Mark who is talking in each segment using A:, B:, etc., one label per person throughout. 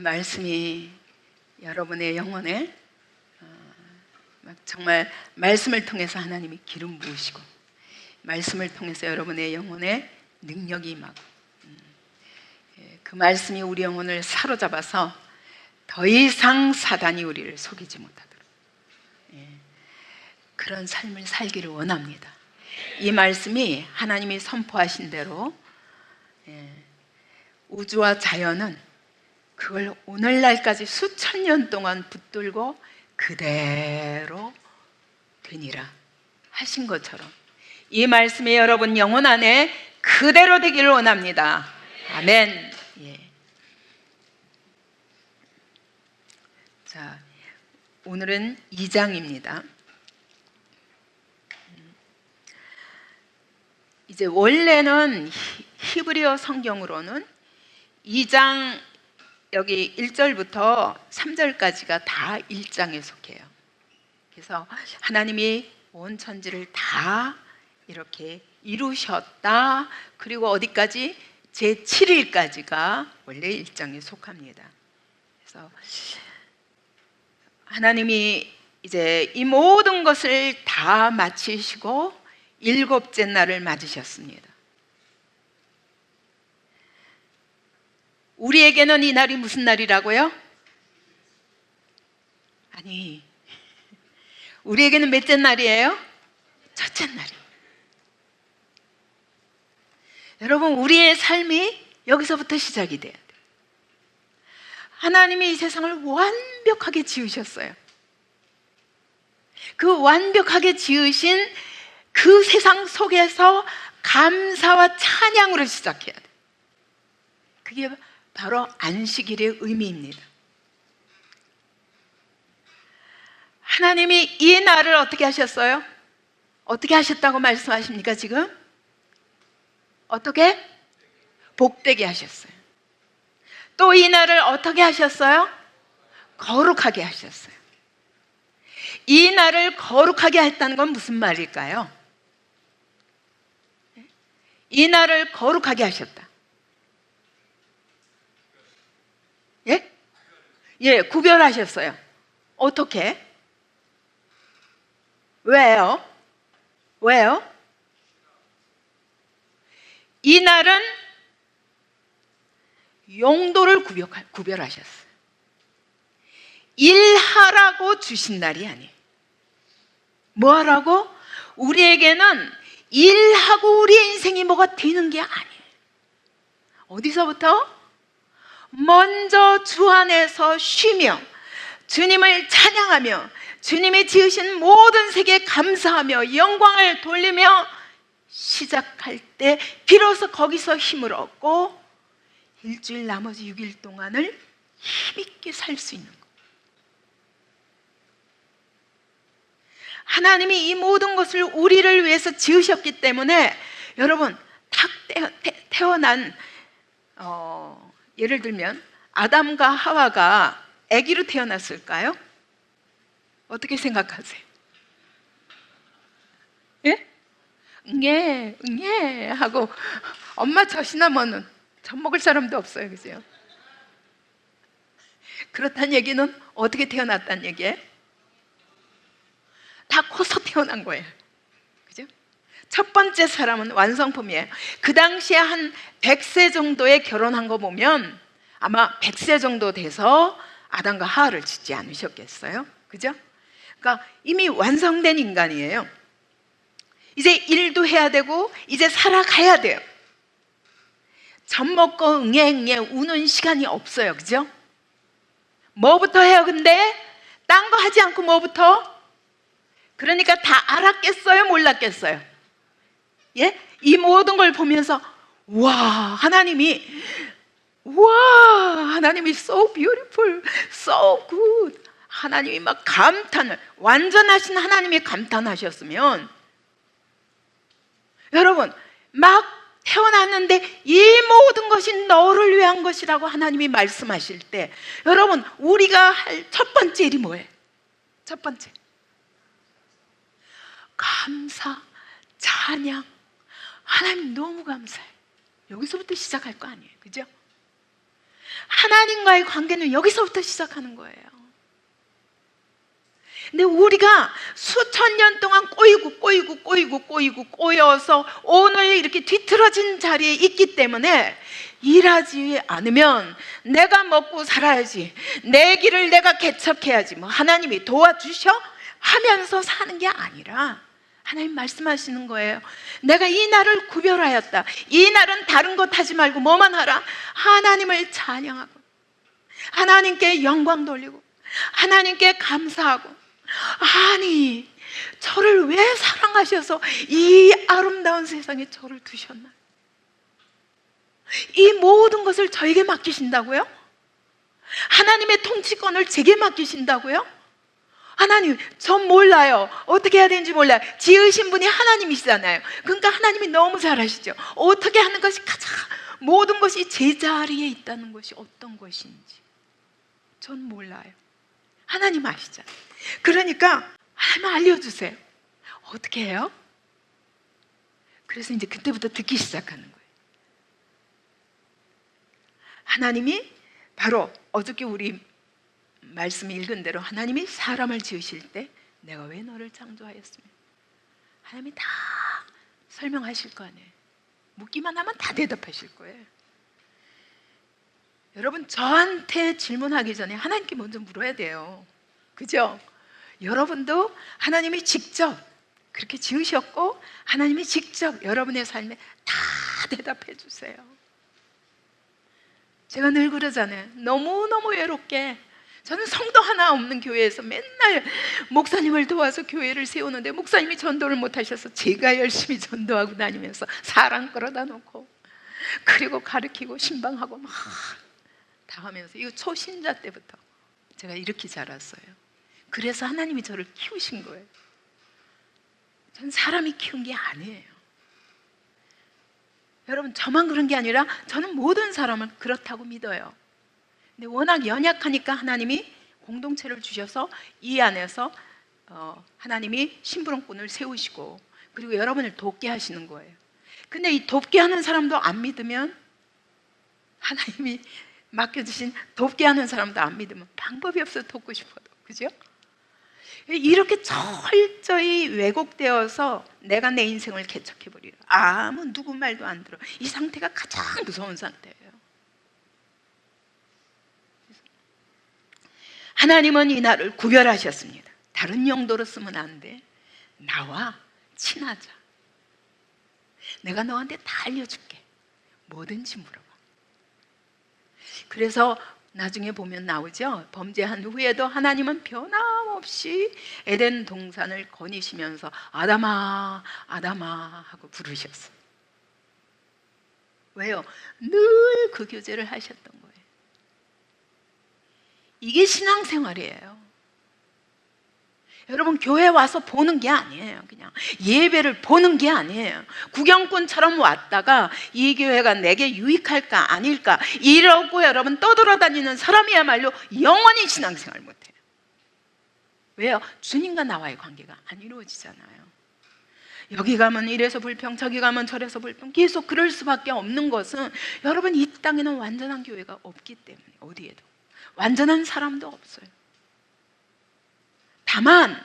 A: 말씀이 여러분의 영혼에 정말 말씀을 통해서 하나님이 기름 부으시고, 말씀을 통해서 여러분의 영혼에 능력이 임하고, 그 말씀이 우리 영혼을 사로잡아서 더 이상 사단이 우리를 속이지 못하도록 그런 삶을 살기를 원합니다. 이 말씀이 하나님이 선포하신 대로 우주와 자연은 그걸 오늘날까지 수천 년 동안 붙들고 그대로 되니라 하신 것처럼 이 말씀이 여러분 영혼 안에 그대로 되기를 원합니다. 아멘. 자, 오늘은 2장입니다. 이제 원래는 히브리어 성경으로는 2장 여기 1절부터 3절까지가 다 1장에 속해요. 그래서 하나님이 온 천지를 다 이렇게 이루셨다. 그리고 어디까지? 제7일까지가 원래 1장에 속합니다. 그래서 하나님이 이제 이 모든 것을 다 마치시고 7째 날을 맞으셨습니다. 우리에게는 이 날이 무슨 날이라고요? 아니, 우리에게는 몇째 날이에요? 첫째 날이에요. 여러분, 우리의 삶이 여기서부터 시작이 돼야 돼요. 하나님이 이 세상을 완벽하게 지으셨어요. 그 완벽하게 지으신 그 세상 속에서 감사와 찬양으로 시작해야 돼요. 그게 바로 안식일의 의미입니다. 하나님이 이 날을 어떻게 하셨어요? 어떻게 하셨다고 말씀하십니까 지금? 어떻게? 복되게 하셨어요. 또 이 날을 어떻게 하셨어요? 거룩하게 하셨어요. 이 날을 거룩하게 했다는 건 무슨 말일까요? 이 날을 거룩하게 하셨다. 예? 예, 구별하셨어요. 어떻게? 왜요? 왜요? 이 날은 용도를 구별하셨어요. 일하라고 주신 날이 아니에요. 뭐 하라고? 우리에게는 일하고 우리의 인생이 뭐가 되는 게 아니에요. 어디서부터? 먼저 주 안에서 쉬며 주님을 찬양하며 주님이 지으신 모든 세계에 감사하며 영광을 돌리며 시작할 때 비로소 거기서 힘을 얻고 일주일 나머지 6일 동안을 힘있게 살 수 있는 것. 하나님이 이 모든 것을 우리를 위해서 지으셨기 때문에 여러분 탁 태어난 예를 들면 아담과 하와가 아기로 태어났을까요? 어떻게 생각하세요? 예? 응애 응애 하고 엄마 젖이나면은 젖 먹을 사람도 없어요. 그죠? 그렇다는 얘기는 어떻게 태어났다는 얘기예요? 다 커서 태어난 거예요. 그죠? 첫 번째 사람은 완성품이에요. 그 당시에 한 100세 정도에 결혼한 거 보면 아마 100세 정도 돼서 아담과 하와를 짓지 않으셨겠어요? 그죠? 그러니까 이미 완성된 인간이에요. 이제 일도 해야 되고 이제 살아가야 돼요. 젖 먹고 응애응애 우는 시간이 없어요. 그죠? 뭐부터 해요? 근데 딴 거 하지 않고 뭐부터? 그러니까 다 알았겠어요? 몰랐겠어요? 예? 이 모든 걸 보면서 하나님이 so beautiful, so good. 하나님이 막 감탄을, 완전하신 하나님이 감탄하셨으면 여러분 막 태어났는데 이 모든 것이 너를 위한 것이라고 하나님이 말씀하실 때 여러분 우리가 할 첫 번째 일이 뭐예요? 첫 번째 감사, 찬양. 하나님 너무 감사해. 여기서부터 시작할 거 아니에요. 그죠? 하나님과의 관계는 여기서부터 시작하는 거예요. 근데 우리가 수천 년 동안 꼬여서 오늘 이렇게 뒤틀어진 자리에 있기 때문에 일하지 않으면 내가 먹고 살아야지, 내 길을 내가 개척해야지, 뭐 하나님이 도와주셔 하면서 사는 게 아니라 하나님 말씀하시는 거예요. 내가 이 날을 구별하였다. 이 날은 다른 것 하지 말고 뭐만 하라? 하나님을 찬양하고 하나님께 영광 돌리고 하나님께 감사하고, 아니 저를 왜 사랑하셔서 이 아름다운 세상에 저를 두셨나? 이 모든 것을 저에게 맡기신다고요? 하나님의 통치권을 제게 맡기신다고요? 하나님, 전 몰라요. 어떻게 해야 되는지 몰라요. 지으신 분이 하나님이시잖아요. 그러니까 하나님이 너무 잘 아시죠. 어떻게 하는 것이 가장, 모든 것이 제자리에 있다는 것이 어떤 것인지 전 몰라요. 하나님 아시잖아요. 그러니까 하나님 알려주세요. 어떻게 해요? 그래서 이제 그때부터 듣기 시작하는 거예요. 하나님이 바로 어저께 우리 말씀 읽은 대로 하나님이 사람을 지으실 때 내가 왜 너를 창조하였으며, 하나님이 다 설명하실 거 아니에요. 묻기만 하면 다 대답하실 거예요. 여러분, 저한테 질문하기 전에 하나님께 먼저 물어야 돼요. 그죠? 여러분도 하나님이 직접 그렇게 지으셨고 하나님이 직접 여러분의 삶에 다 대답해 주세요. 제가 늘 그러잖아요. 너무너무 외롭게 저는 성도 하나 없는 교회에서 맨날 목사님을 도와서 교회를 세우는데 목사님이 전도를 못하셔서 제가 열심히 전도하고 다니면서 사람 끌어다 놓고 그리고 가르치고 신방하고 막 다 하면서, 이거 초신자 때부터 제가 이렇게 자랐어요. 그래서 하나님이 저를 키우신 거예요. 전 사람이 키운 게 아니에요. 여러분, 저만 그런 게 아니라 저는 모든 사람을 그렇다고 믿어요. 근데 워낙 연약하니까 하나님이 공동체를 주셔서 이 안에서 하나님이 심부름꾼을 세우시고 그리고 여러분을 돕게 하시는 거예요. 근데 이 돕게 하는 사람도 안 믿으면, 하나님이 맡겨주신 돕게 하는 사람도 안 믿으면 방법이 없어. 돕고 싶어도. 그죠? 이렇게 철저히 왜곡되어서 내가 내 인생을 개척해버리라, 아무 누구 말도 안 들어, 이 상태가 가장 무서운 상태예요. 하나님은 이 날을 구별하셨습니다. 다른 용도로 쓰면 안 돼. 나와 친하자. 내가 너한테 다 알려줄게. 뭐든지 물어봐. 그래서 나중에 보면 나오죠. 범죄한 후에도 하나님은 변함없이 에덴 동산을 거니시면서 아담아 아담아 하고 부르셨어요. 왜요? 늘 그 교제를 하셨던 거예요. 이게 신앙생활이에요. 여러분, 교회 와서 보는 게 아니에요. 그냥 예배를 보는 게 아니에요. 구경꾼처럼 왔다가 이 교회가 내게 유익할까 아닐까 이러고 여러분 떠돌아다니는 사람이야말로 영원히 신앙생활 못해요. 왜요? 주님과 나와의 관계가 안 이루어지잖아요. 여기 가면 이래서 불평, 저기 가면 저래서 불평, 계속 그럴 수밖에 없는 것은, 여러분, 이 땅에는 완전한 교회가 없기 때문에, 어디에도 완전한 사람도 없어요. 다만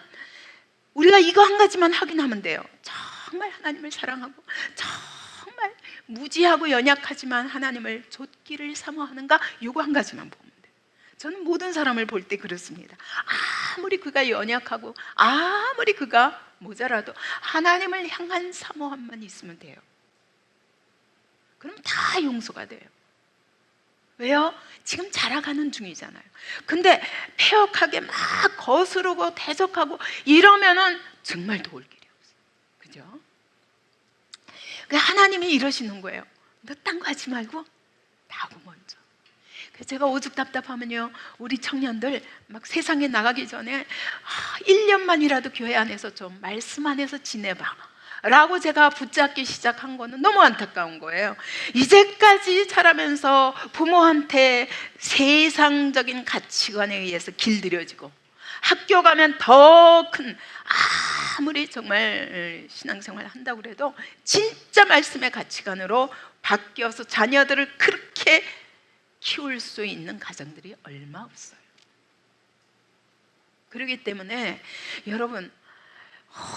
A: 우리가 이거 한 가지만 확인하면 돼요. 정말 하나님을 사랑하고 정말 무지하고 연약하지만 하나님을 좇기를 사모하는가, 이거 한 가지만 보면 돼요. 저는 모든 사람을 볼 때 그렇습니다. 아무리 그가 연약하고 아무리 그가 모자라도 하나님을 향한 사모함만 있으면 돼요. 그럼 다 용서가 돼요. 왜요? 지금 자라가는 중이잖아요. 근데 폐역하게 막 거스르고 대적하고 이러면은 정말 도울 길이 없어요. 그죠? 하나님이 이러시는 거예요. 너 딴 거 하지 말고 나하고 먼저. 그래서 제가 오죽 답답하면요, 우리 청년들 막 세상에 나가기 전에 1년만이라도 교회 안에서 좀 말씀 안에서 지내봐 라고 제가 붙잡기 시작한 거는 너무 안타까운 거예요. 이제까지 자라면서 부모한테 세상적인 가치관에 의해서 길들여지고, 학교 가면 더 큰, 아무리 정말 신앙생활을 한다고 해도 진짜 말씀의 가치관으로 바뀌어서 자녀들을 그렇게 키울 수 있는 가정들이 얼마 없어요. 그렇기 때문에 여러분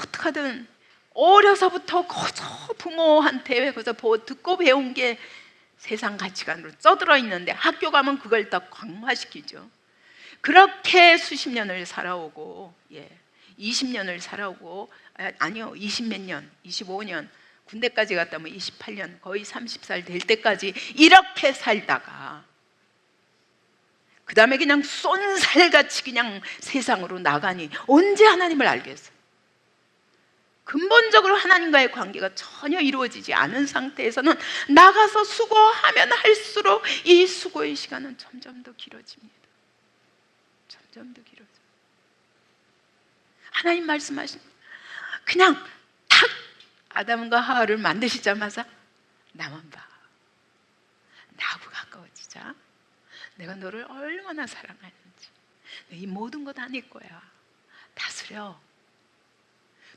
A: 어떻게든 어려서부터 거저 부모한테 거저 듣고 배운 게 세상 가치관으로 쪄들어 있는데 학교 가면 그걸 더 강화시키죠. 그렇게 수십 년을 살아오고 20년을 살아오고 아니요 20몇 년 25년 군대까지 갔다 오면 28년 거의 30살 될 때까지 이렇게 살다가 그 다음에 그냥 쏜살같이 그냥 세상으로 나가니 언제 하나님을 알겠어요? 근본적으로 하나님과의 관계가 전혀 이루어지지 않은 상태에서는 나가서 수고하면 할수록 이 수고의 시간은 점점 더 길어집니다. 점점 더 길어져요. 하나님 말씀하신 그냥 탁 아담과 하와를 만드시자마자 나만 봐. 나하고 가까워지자. 내가 너를 얼마나 사랑하는지. 이 모든 거 다 네 거야. 다스려.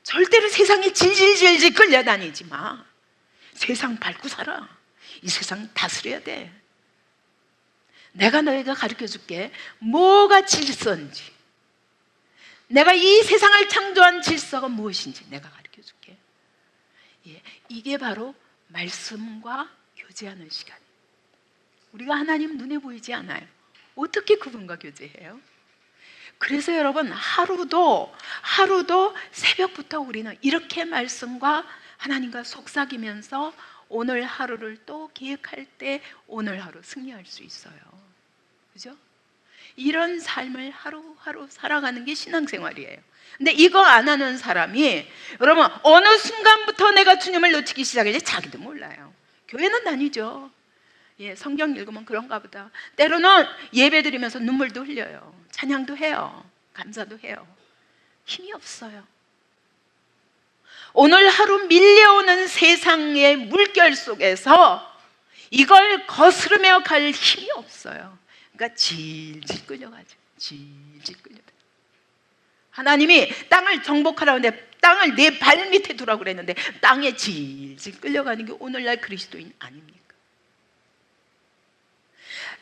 A: 절대로 세상에 질질질질 끌려다니지 마. 세상 밟고 살아. 이 세상 다스려야 돼. 내가 너희가 가르쳐 줄게. 뭐가 질서인지, 내가 이 세상을 창조한 질서가 무엇인지 내가 가르쳐 줄게. 이게 바로 말씀과 교제하는 시간이에요. 우리가 하나님 눈에 보이지 않아요. 어떻게 그분과 교제해요? 그래서 여러분 하루도 새벽부터 우리는 이렇게 말씀과 하나님과 속삭이면서 오늘 하루를 또 계획할 때 오늘 하루 승리할 수 있어요. 그죠? 이런 삶을 하루하루 살아가는 게 신앙생활이에요. 근데 이거 안 하는 사람이 여러분 어느 순간부터 내가 주님을 놓치기 시작했지 자기도 몰라요. 교회는 다니죠. 성경 읽으면 그런가 보다. 때로는 예배 드리면서 눈물도 흘려요. 찬양도 해요. 감사도 해요. 힘이 없어요. 오늘 하루 밀려오는 세상의 물결 속에서 이걸 거스르며 갈 힘이 없어요. 그러니까 질질 끌려가죠. 질질 끌려가요. 하나님이 땅을 정복하라고 했는데 땅을 내 발 밑에 두라고 그랬는데 땅에 질질 끌려가는 게 오늘날 그리스도인 아닙니까?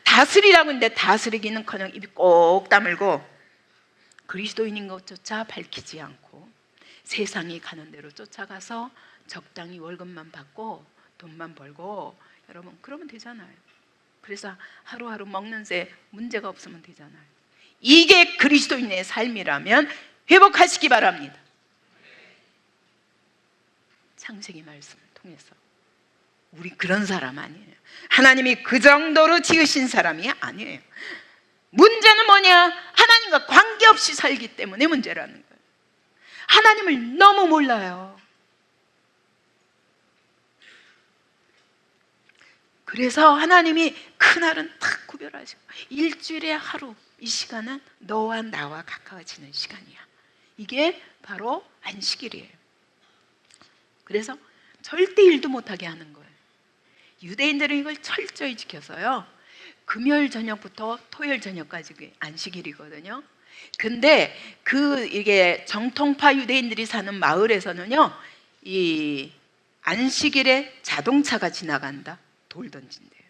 A: 다스리라고 했는데 다스리기는커녕 입이 꼭 다물고 그리스도인인 것조차 밝히지 않고 세상이 가는 대로 쫓아가서 적당히 월급만 받고 돈만 벌고 여러분 그러면 되잖아요. 그래서 하루하루 먹는 새 문제가 없으면 되잖아요. 이게 그리스도인의 삶이라면 회복하시기 바랍니다. 창세기 말씀을 통해서 우리 그런 사람 아니에요. 하나님이 그 정도로 지으신 사람이 아니에요. 문제는 뭐냐? 하나님과 관계없이 살기 때문에 문제라는 거예요. 하나님을 너무 몰라요. 그래서 하나님이 그날은 딱 구별하시고 일주일에 하루 이 시간은 너와 나와 가까워지는 시간이야. 이게 바로 안식일이에요. 그래서 절대 일도 못하게 하는 거예요. 유대인들은 이걸 철저히 지켜서요 금요일 저녁부터 토요일 저녁까지 안식일이거든요. 근데 이게 정통파 유대인들이 사는 마을에서는요 이 안식일에 자동차가 지나간다, 돌 던진대요.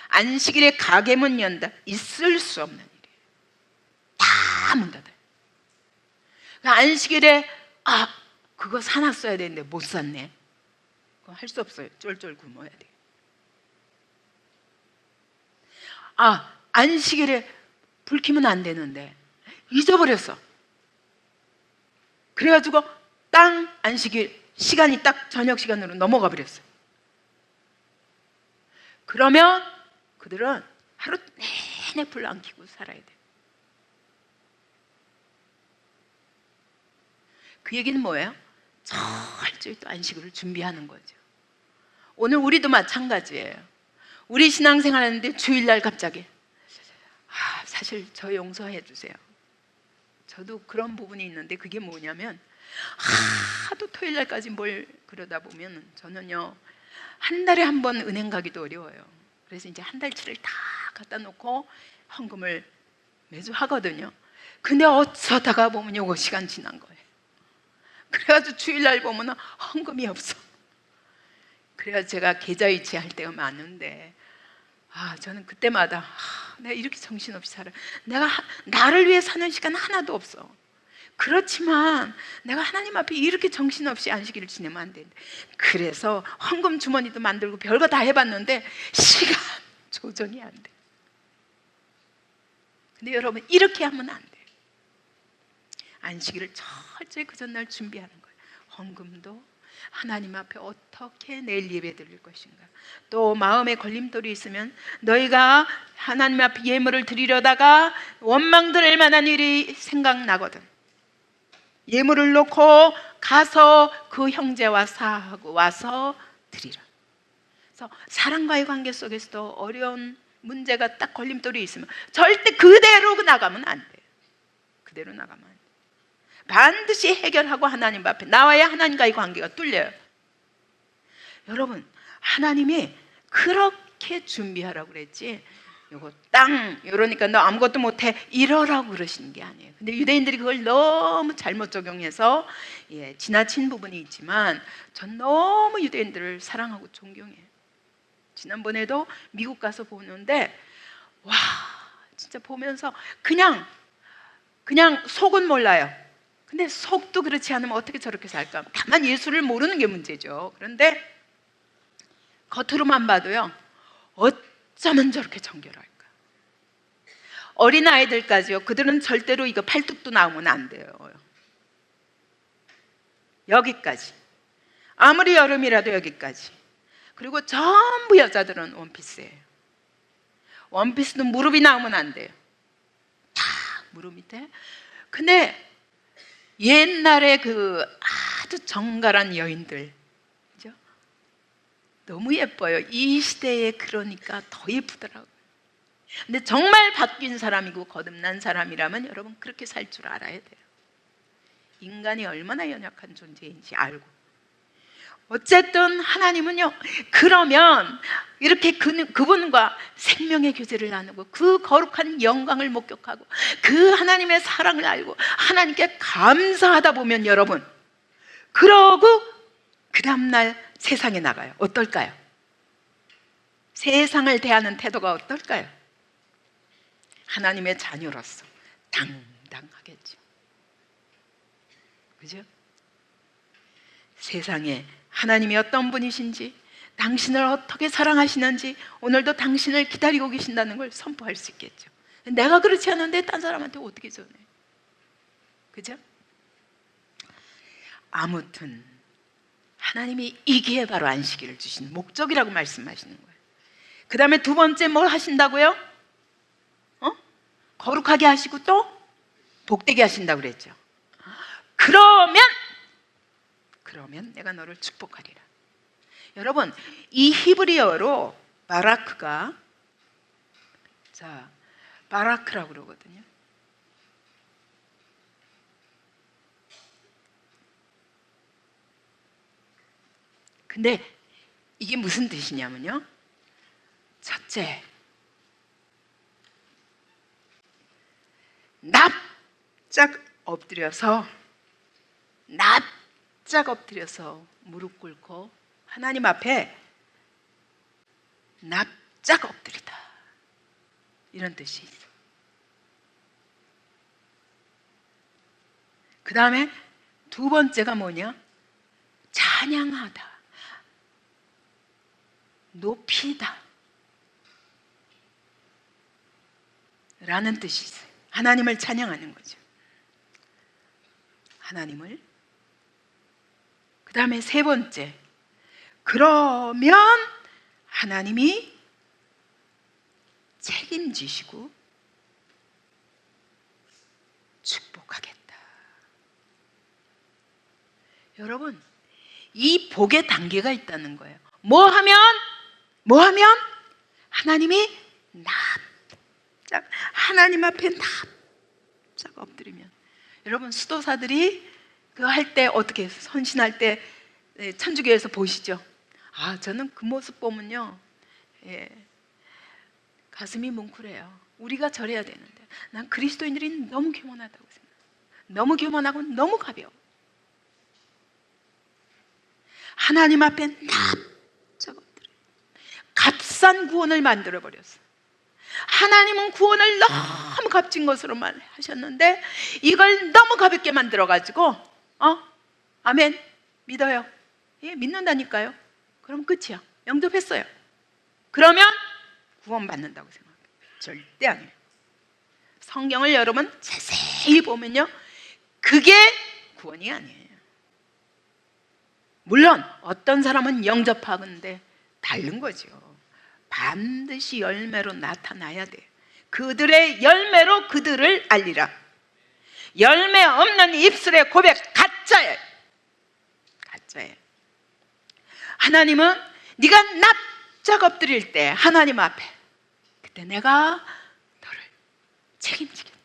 A: 안식일에 가게문 연다, 있을 수 없는 일이에요. 다 문 닫아요. 안식일에 그거 사놨어야 되는데 못 샀네. 그거 할 수 없어요. 쫄쫄 굶어야 돼요. 안식일에 불 켜면 안 되는데 잊어버렸어. 그래가지고 땅 안식일 시간이 딱 저녁 시간으로 넘어가 버렸어요. 그러면 그들은 하루 내내 불 안 켜고 살아야 돼요. 그 얘기는 뭐예요? 철저히 또 안식일을 준비하는 거죠. 오늘 우리도 마찬가지예요. 우리 신앙생활 하는데 주일날 갑자기 사실 저 용서해 주세요. 저도 그런 부분이 있는데 그게 뭐냐면 하도 토요일날까지 뭘 그러다 보면 저는요 한 달에 한 번 은행 가기도 어려워요. 그래서 이제 한 달치를 다 갖다 놓고 헌금을 매주 하거든요. 근데 어쩌다가 보면 요거 시간 지난 거예요. 그래가지고 주일날 보면 헌금이 없어. 그래서 제가 계좌이체 할 때가 많은데 저는 그때마다 내가 이렇게 정신없이 살아. 내가 나를 위해 사는 시간 하나도 없어. 그렇지만 내가 하나님 앞에 이렇게 정신없이 안식일을 지내면 안 되는데, 그래서 헌금 주머니도 만들고 별거 다 해봤는데 시간 조정이 안 돼. 근데 여러분, 이렇게 하면 안 돼. 안식일을 철저히 그 전날 준비하는 거예요. 헌금도 하나님 앞에 어떻게 내일 예배 드릴 것인가. 또 마음에 걸림돌이 있으면 너희가 하나님 앞에 예물을 드리려다가 원망될 만한 일이 생각나거든, 예물을 놓고 가서 그 형제와 사하고 와서 드리라. 그래서 사랑과의 관계 속에서도 어려운 문제가 딱 걸림돌이 있으면 절대 그대로 나가면 안 돼. 그대로 나가면 안 돼. 반드시 해결하고 하나님 앞에 나와야 하나님과의 관계가 뚫려요. 여러분, 하나님이 그렇게 준비하라고 그랬지, 요거 땅 이러니까 너 아무것도 못해 이러라고 그러시는 게 아니에요. 근데 유대인들이 그걸 너무 잘못 적용해서 지나친 부분이 있지만 전 너무 유대인들을 사랑하고 존경해요. 지난번에도 미국 가서 보는데 와, 진짜 보면서 그냥 속은 몰라요. 근데 속도 그렇지 않으면 어떻게 저렇게 살까? 다만 예수를 모르는 게 문제죠. 그런데 겉으로만 봐도요, 어쩌면 저렇게 정결할까? 어린아이들까지요, 그들은 절대로 이거 팔뚝도 나오면 안 돼요. 여기까지. 아무리 여름이라도 여기까지. 그리고 전부 여자들은 원피스예요. 원피스도 무릎이 나오면 안 돼요. 다 무릎 밑에. 근데 옛날에 그 아주 정갈한 여인들, 그죠? 너무 예뻐요. 이 시대에 그러니까 더 예쁘더라고요. 근데 정말 바뀐 사람이고 거듭난 사람이라면 여러분 그렇게 살 줄 알아야 돼요. 인간이 얼마나 연약한 존재인지 알고. 어쨌든 하나님은요, 그러면 이렇게 그분과 생명의 교제를 나누고 그 거룩한 영광을 목격하고 그 하나님의 사랑을 알고 하나님께 감사하다 보면 여러분, 그러고 그 다음날 세상에 나가요. 어떨까요? 세상을 대하는 태도가 어떨까요? 하나님의 자녀로서 당당하겠죠. 그죠? 세상에 하나님이 어떤 분이신지, 당신을 어떻게 사랑하시는지, 오늘도 당신을 기다리고 계신다는 걸 선포할 수 있겠죠. 내가 그렇지 않은데 딴 사람한테 어떻게 전해? 그죠? 아무튼 하나님이 이기에 바로 안식일을 주신 목적이라고 말씀하시는 거예요. 그 다음에 두 번째 뭘 하신다고요? 거룩하게 하시고 또 복되게 하신다고 그랬죠. 그러면 내가 너를 축복하리라. 여러분, 이 히브리어로 바라크가, 바라크라고 그러거든요. 근데 이게 무슨 뜻이냐면요, 첫째, 납작 엎드려서 무릎 꿇고 하나님 앞에 납작 엎드리다, 이런 뜻이 있어요. 그 다음에 두 번째가 뭐냐? 찬양하다, 높이다 라는 뜻이 있어요. 하나님을 찬양하는 거죠. 하나님을. 그 다음에 세 번째, 그러면 하나님이 책임지시고 축복하겠다. 여러분, 이 복의 단계가 있다는 거예요. 뭐 하면 하나님이 납작, 하나님 앞에 납작 엎드리면. 여러분, 수도사들이 그거 할 때 어떻게 선신할 때 천주교에서 보시죠. 저는 그 모습 보면요, 가슴이 뭉클해요. 우리가 저래야 되는데 난 그리스도인들이 너무 교만하다고 생각해요. 너무 교만하고 너무 가벼워. 하나님 앞에 납작 엎드려요. 값싼 구원을 만들어 버렸어. 하나님은 구원을 너무 값진 것으로만 하셨는데 이걸 너무 가볍게 만들어 가지고 아멘 믿어요. 예, 믿는다니까요. 그럼 끝이야. 영접했어요. 그러면 구원 받는다고 생각해요. 절대 아니에요. 성경을 여러분 자세히 보면요, 그게 구원이 아니에요. 물론 어떤 사람은 영접하는데 다른 거죠. 반드시 열매로 나타나야 돼. 그들의 열매로 그들을 알리라. 열매 없는 입술의 고백 가짜예요. 가짜예요. 하나님은 네가 납작 엎드릴 때 하나님 앞에, 그때 내가 너를 책임지겠다,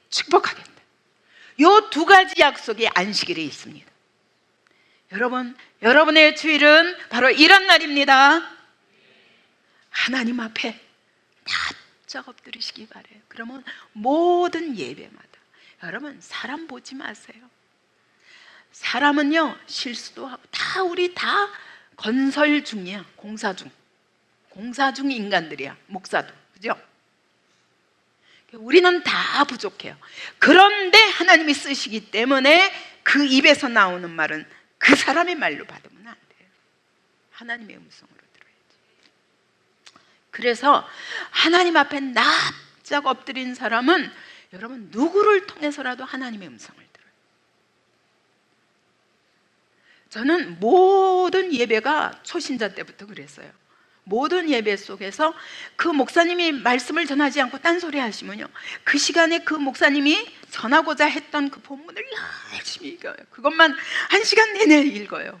A: 축복하겠다. 요 두 가지 약속이 안식일에 있습니다. 여러분, 여러분의 주일은 바로 이런 날입니다. 하나님 앞에 납작 엎드리시기 바래요. 그러면 모든 예배마다 여러분 사람 보지 마세요. 사람은요 실수도 하고 우리 다 건설 중이야. 공사 중 인간들이야. 목사도, 그죠? 우리는 다 부족해요. 그런데 하나님이 쓰시기 때문에 그 입에서 나오는 말은 그 사람의 말로 받으면 안 돼요. 하나님의 음성으로 들어야지. 그래서 하나님 앞에 납작 엎드린 사람은 여러분 누구를 통해서라도 하나님의 음성을 들어요. 저는 모든 예배가 초신자 때부터 그랬어요. 모든 예배 속에서 그 목사님이 말씀을 전하지 않고 딴소리 하시면요, 그 시간에 그 목사님이 전하고자 했던 그 본문을 열심히 읽어요. 그것만 1시간 내내 읽어요.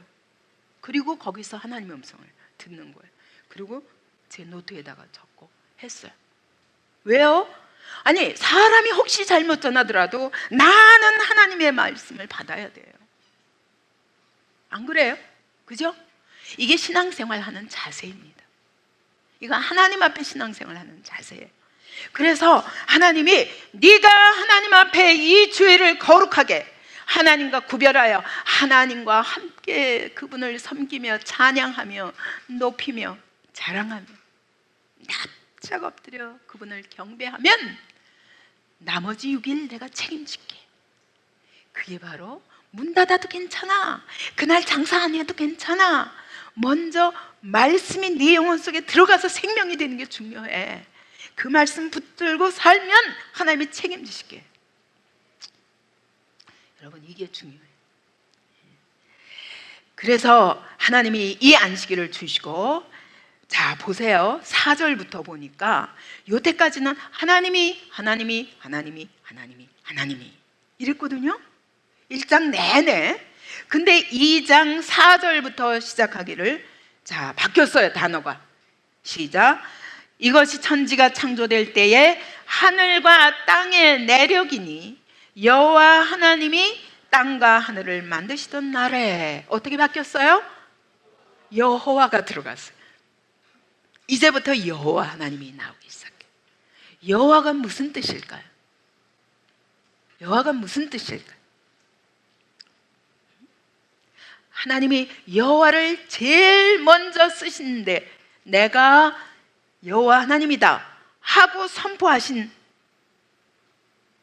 A: 그리고 거기서 하나님의 음성을 듣는 거예요. 그리고 제 노트에다가 적고 했어요. 왜요? 아니, 사람이 혹시 잘못 전하더라도 나는 하나님의 말씀을 받아야 돼요. 안 그래요? 그죠? 이게 신앙생활 하는 자세입니다. 이거 하나님 앞에 신앙생활 하는 자세예요. 그래서 하나님이 네가 하나님 앞에 이 주일을 거룩하게 하나님과 구별하여 하나님과 함께 그분을 섬기며 찬양하며 높이며 자랑하며 납작 엎드려 그분을 경배하면 나머지 6일 내가 책임질게. 그게 바로 문 닫아도 괜찮아, 그날 장사 안 해도 괜찮아, 먼저 말씀이 네 영혼 속에 들어가서 생명이 되는 게 중요해. 그 말씀 붙들고 살면 하나님이 책임지실게. 여러분, 이게 중요해요. 그래서 하나님이 이 안식일을 주시고, 자 보세요. 4절부터 보니까 요때까지는 하나님이 이랬거든요. 1장 내내. 근데 2장 4절부터 시작하기를, 자 바뀌었어요. 단어가. 시작. 이것이 천지가 창조될 때에 하늘과 땅의 내력이니 여호와 하나님이 땅과 하늘을 만드시던 날에. 어떻게 바뀌었어요? 여호와가 들어갔어요. 이제부터 여호와 하나님이 나오기 시작해요. 여호와가 무슨 뜻일까요? 여호와가 무슨 뜻일까요? 하나님이 여호와를 제일 먼저 쓰시는데 내가 여호와 하나님이다 하고 선포하신,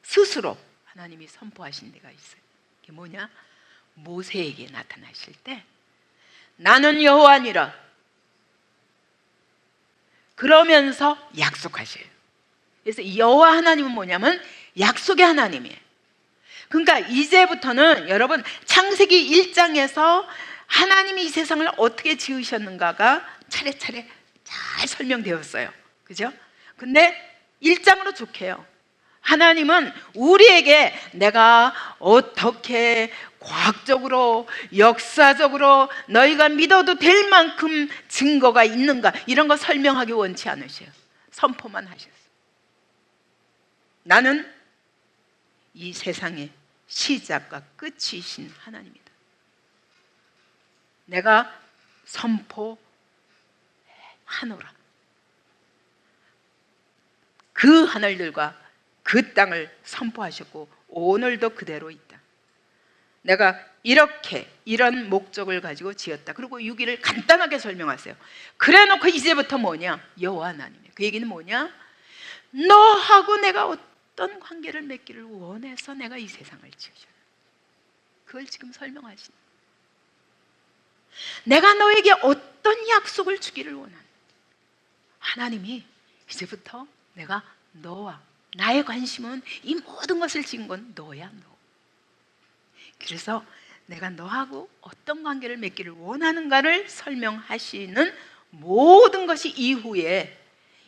A: 스스로 하나님이 선포하신 데가 있어요. 그게 뭐냐? 모세에게 나타나실 때 나는 여호와니라 그러면서 약속하셔요. 그래서 여호와 하나님은 뭐냐면 약속의 하나님이에요. 그러니까 이제부터는 여러분 창세기 1장에서 하나님이 이 세상을 어떻게 지으셨는가가 차례차례 잘 설명되었어요. 그죠? 근데 1장으로 좋게요. 하나님은 우리에게 내가 어떻게 과학적으로 역사적으로 너희가 믿어도 될 만큼 증거가 있는가 이런 거 설명하기 원치 않으셔요. 선포만 하셨어요. 나는 이 세상의 시작과 끝이신 하나님이다. 내가 선포하노라. 그 하늘들과 그 땅을 선포하셨고 오늘도 그대로 있다. 내가 이렇게 이런 목적을 가지고 지었다. 그리고 6일을 간단하게 설명하세요. 그래놓고 이제부터 뭐냐? 여호와 하나님이에요. 그 얘기는 뭐냐? 너하고 내가 어떤 관계를 맺기를 원해서 내가 이 세상을 지으셨다. 그걸 지금 설명하시는. 내가 너에게 어떤 약속을 주기를 원하는. 하나님이 이제부터 내가 너와 나의 관심은 이 모든 것을 지은 건 너야, 너. 그래서 내가 너하고 어떤 관계를 맺기를 원하는가를 설명하시는 모든 것이 이후에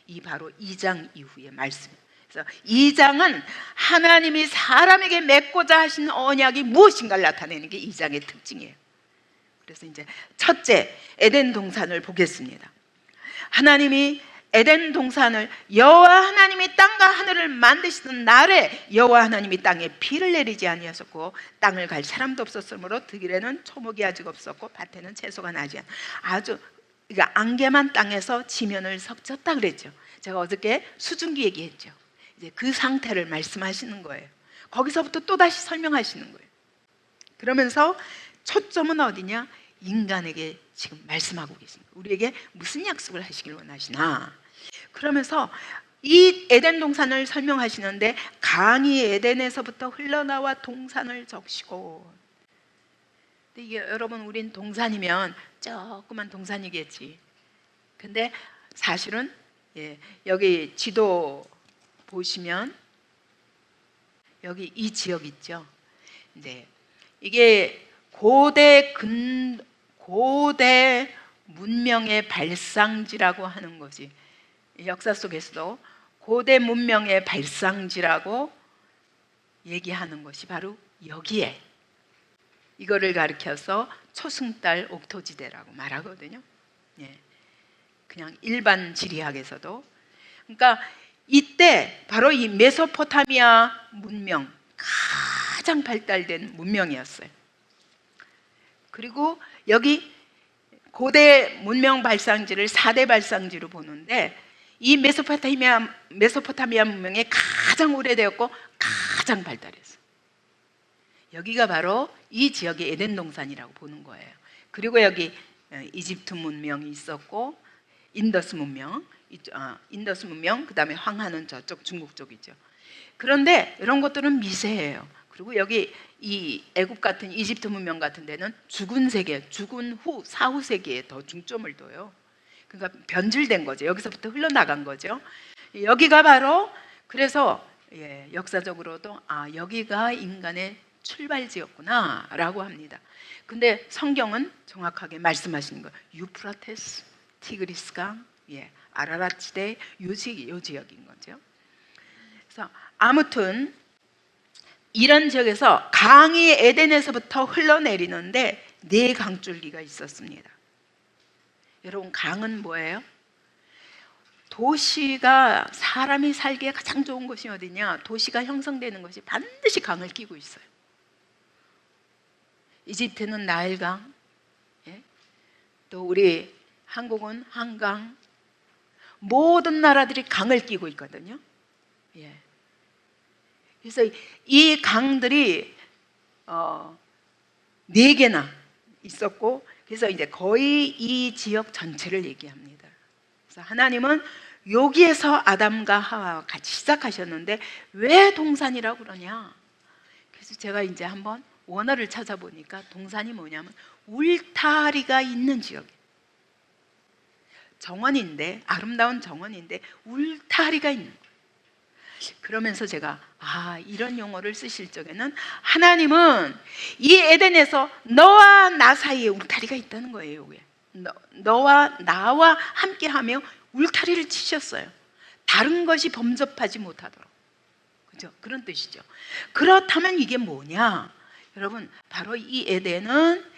A: 이 바로 2장 이후의 말씀이에요. 그래서 2장은 하나님이 사람에게 맺고자 하신 언약이 무엇인가를 나타내는 게 2장의 특징이에요. 그래서 이제 첫째 에덴 동산을 보겠습니다. 하나님이 에덴 동산을 여호와 하나님이 땅과 하늘을 만드시던 날에 여호와 하나님이 땅에 비를 내리지 아니하셨고 땅을 갈 사람도 없었으므로 들에는 초목이 아직 없었고 밭에는 채소가 나지 않. 아주 그러니까 안개만 땅에서 지면을 섞쳤다 그랬죠. 제가 어저께 수증기 얘기했죠. 이제 그 상태를 말씀하시는 거예요. 거기서부터 또 다시 설명하시는 거예요. 그러면서 초점은 어디냐? 인간에게 지금 말씀하고 계십니다. 우리에게 무슨 약속을 하시길 원하시나? 그러면서 이 에덴 동산을 설명하시는데 강이 에덴에서부터 흘러나와 동산을 적시고. 근데 이게 여러분 우린 동산이면 조그만 동산이겠지. 근데 사실은 여기 지도 보시면 여기 이 지역 있죠. 이제 이게 고대 문명의 발상지라고 하는 거지. 역사 속에서도 고대 문명의 발상지라고 얘기하는 것이 바로 여기에 이거를 가리켜서 초승달 옥토지대라고 말하거든요. 그냥 일반 지리학에서도. 그러니까 이때 바로 이 메소포타미아 문명 가장 발달된 문명이었어요. 그리고 여기 고대 문명 발상지를 4대 발상지로 보는데 이 메소포타미아 문명이 가장 오래되었고 가장 발달했어요. 여기가 바로 이 지역의 에덴 동산이라고 보는 거예요. 그리고 여기 이집트 문명이 있었고 인더스 문명, 그 다음에 황하는 저쪽 중국 쪽이죠. 그런데 이런 것들은 미세해요. 그리고 여기 이 애굽 같은 이집트 문명 같은 데는 죽은 세계, 죽은 후 사후 세계에 더 중점을 둬요. 그러니까 변질된 거죠. 여기서부터 흘러나간 거죠. 여기가 바로 그래서 역사적으로도 여기가 인간의 출발지였구나라고 합니다. 근데 성경은 정확하게 말씀하시는 거예요. 유프라테스, 티그리스강, 아라랏 지대 요 지역인 거죠. 그래서 아무튼 이런 지역에서 강이 에덴에서부터 흘러내리는데 4강줄기가 있었습니다. 여러분 강은 뭐예요? 도시가 사람이 살기에 가장 좋은 곳이 어디냐? 도시가 형성되는 것이 반드시 강을 끼고 있어요. 이집트는 나일강, 또 우리 한국은 한강, 모든 나라들이 강을 끼고 있거든요. 그래서 이 강들이 4개나 있었고, 그래서 이제 거의 이 지역 전체를 얘기합니다. 그래서 하나님은 여기에서 아담과 하와와 같이 시작하셨는데 왜 동산이라고 그러냐? 그래서 제가 이제 한번 원어를 찾아보니까 동산이 뭐냐면 울타리가 있는 지역이에요. 정원인데, 아름다운 정원인데 울타리가 있는 거예요. 그러면서 제가 이런 용어를 쓰실 적에는 하나님은 이 에덴에서 너와 나 사이에 울타리가 있다는 거예요. 너와 나와 함께하며 울타리를 치셨어요. 다른 것이 범접하지 못하도록. 그죠? 그런 뜻이죠. 그렇다면 이게 뭐냐? 여러분, 바로 이 에덴은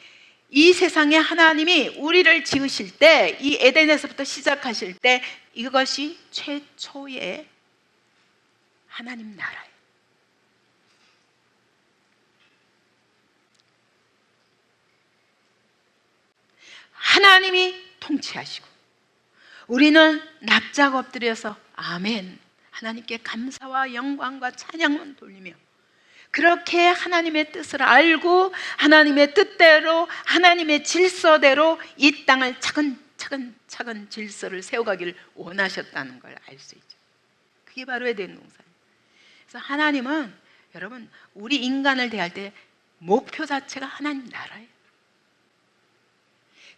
A: 이 세상에 하나님이 우리를 지으실 때, 이 에덴에서부터 시작하실 때 이것이 최초의 하나님 나라예요. 하나님이 통치하시고 우리는 납작 엎드려서 아멘, 하나님께 감사와 영광과 찬양을 돌리며 그렇게 하나님의 뜻을 알고 하나님의 뜻대로 하나님의 질서대로 이 땅을 차근차근 질서를 세워가기를 원하셨다는 걸 알 수 있죠. 그게 바로 에덴 동산이에요. 그래서 하나님은 여러분 우리 인간을 대할 때 목표 자체가 하나님 나라예요.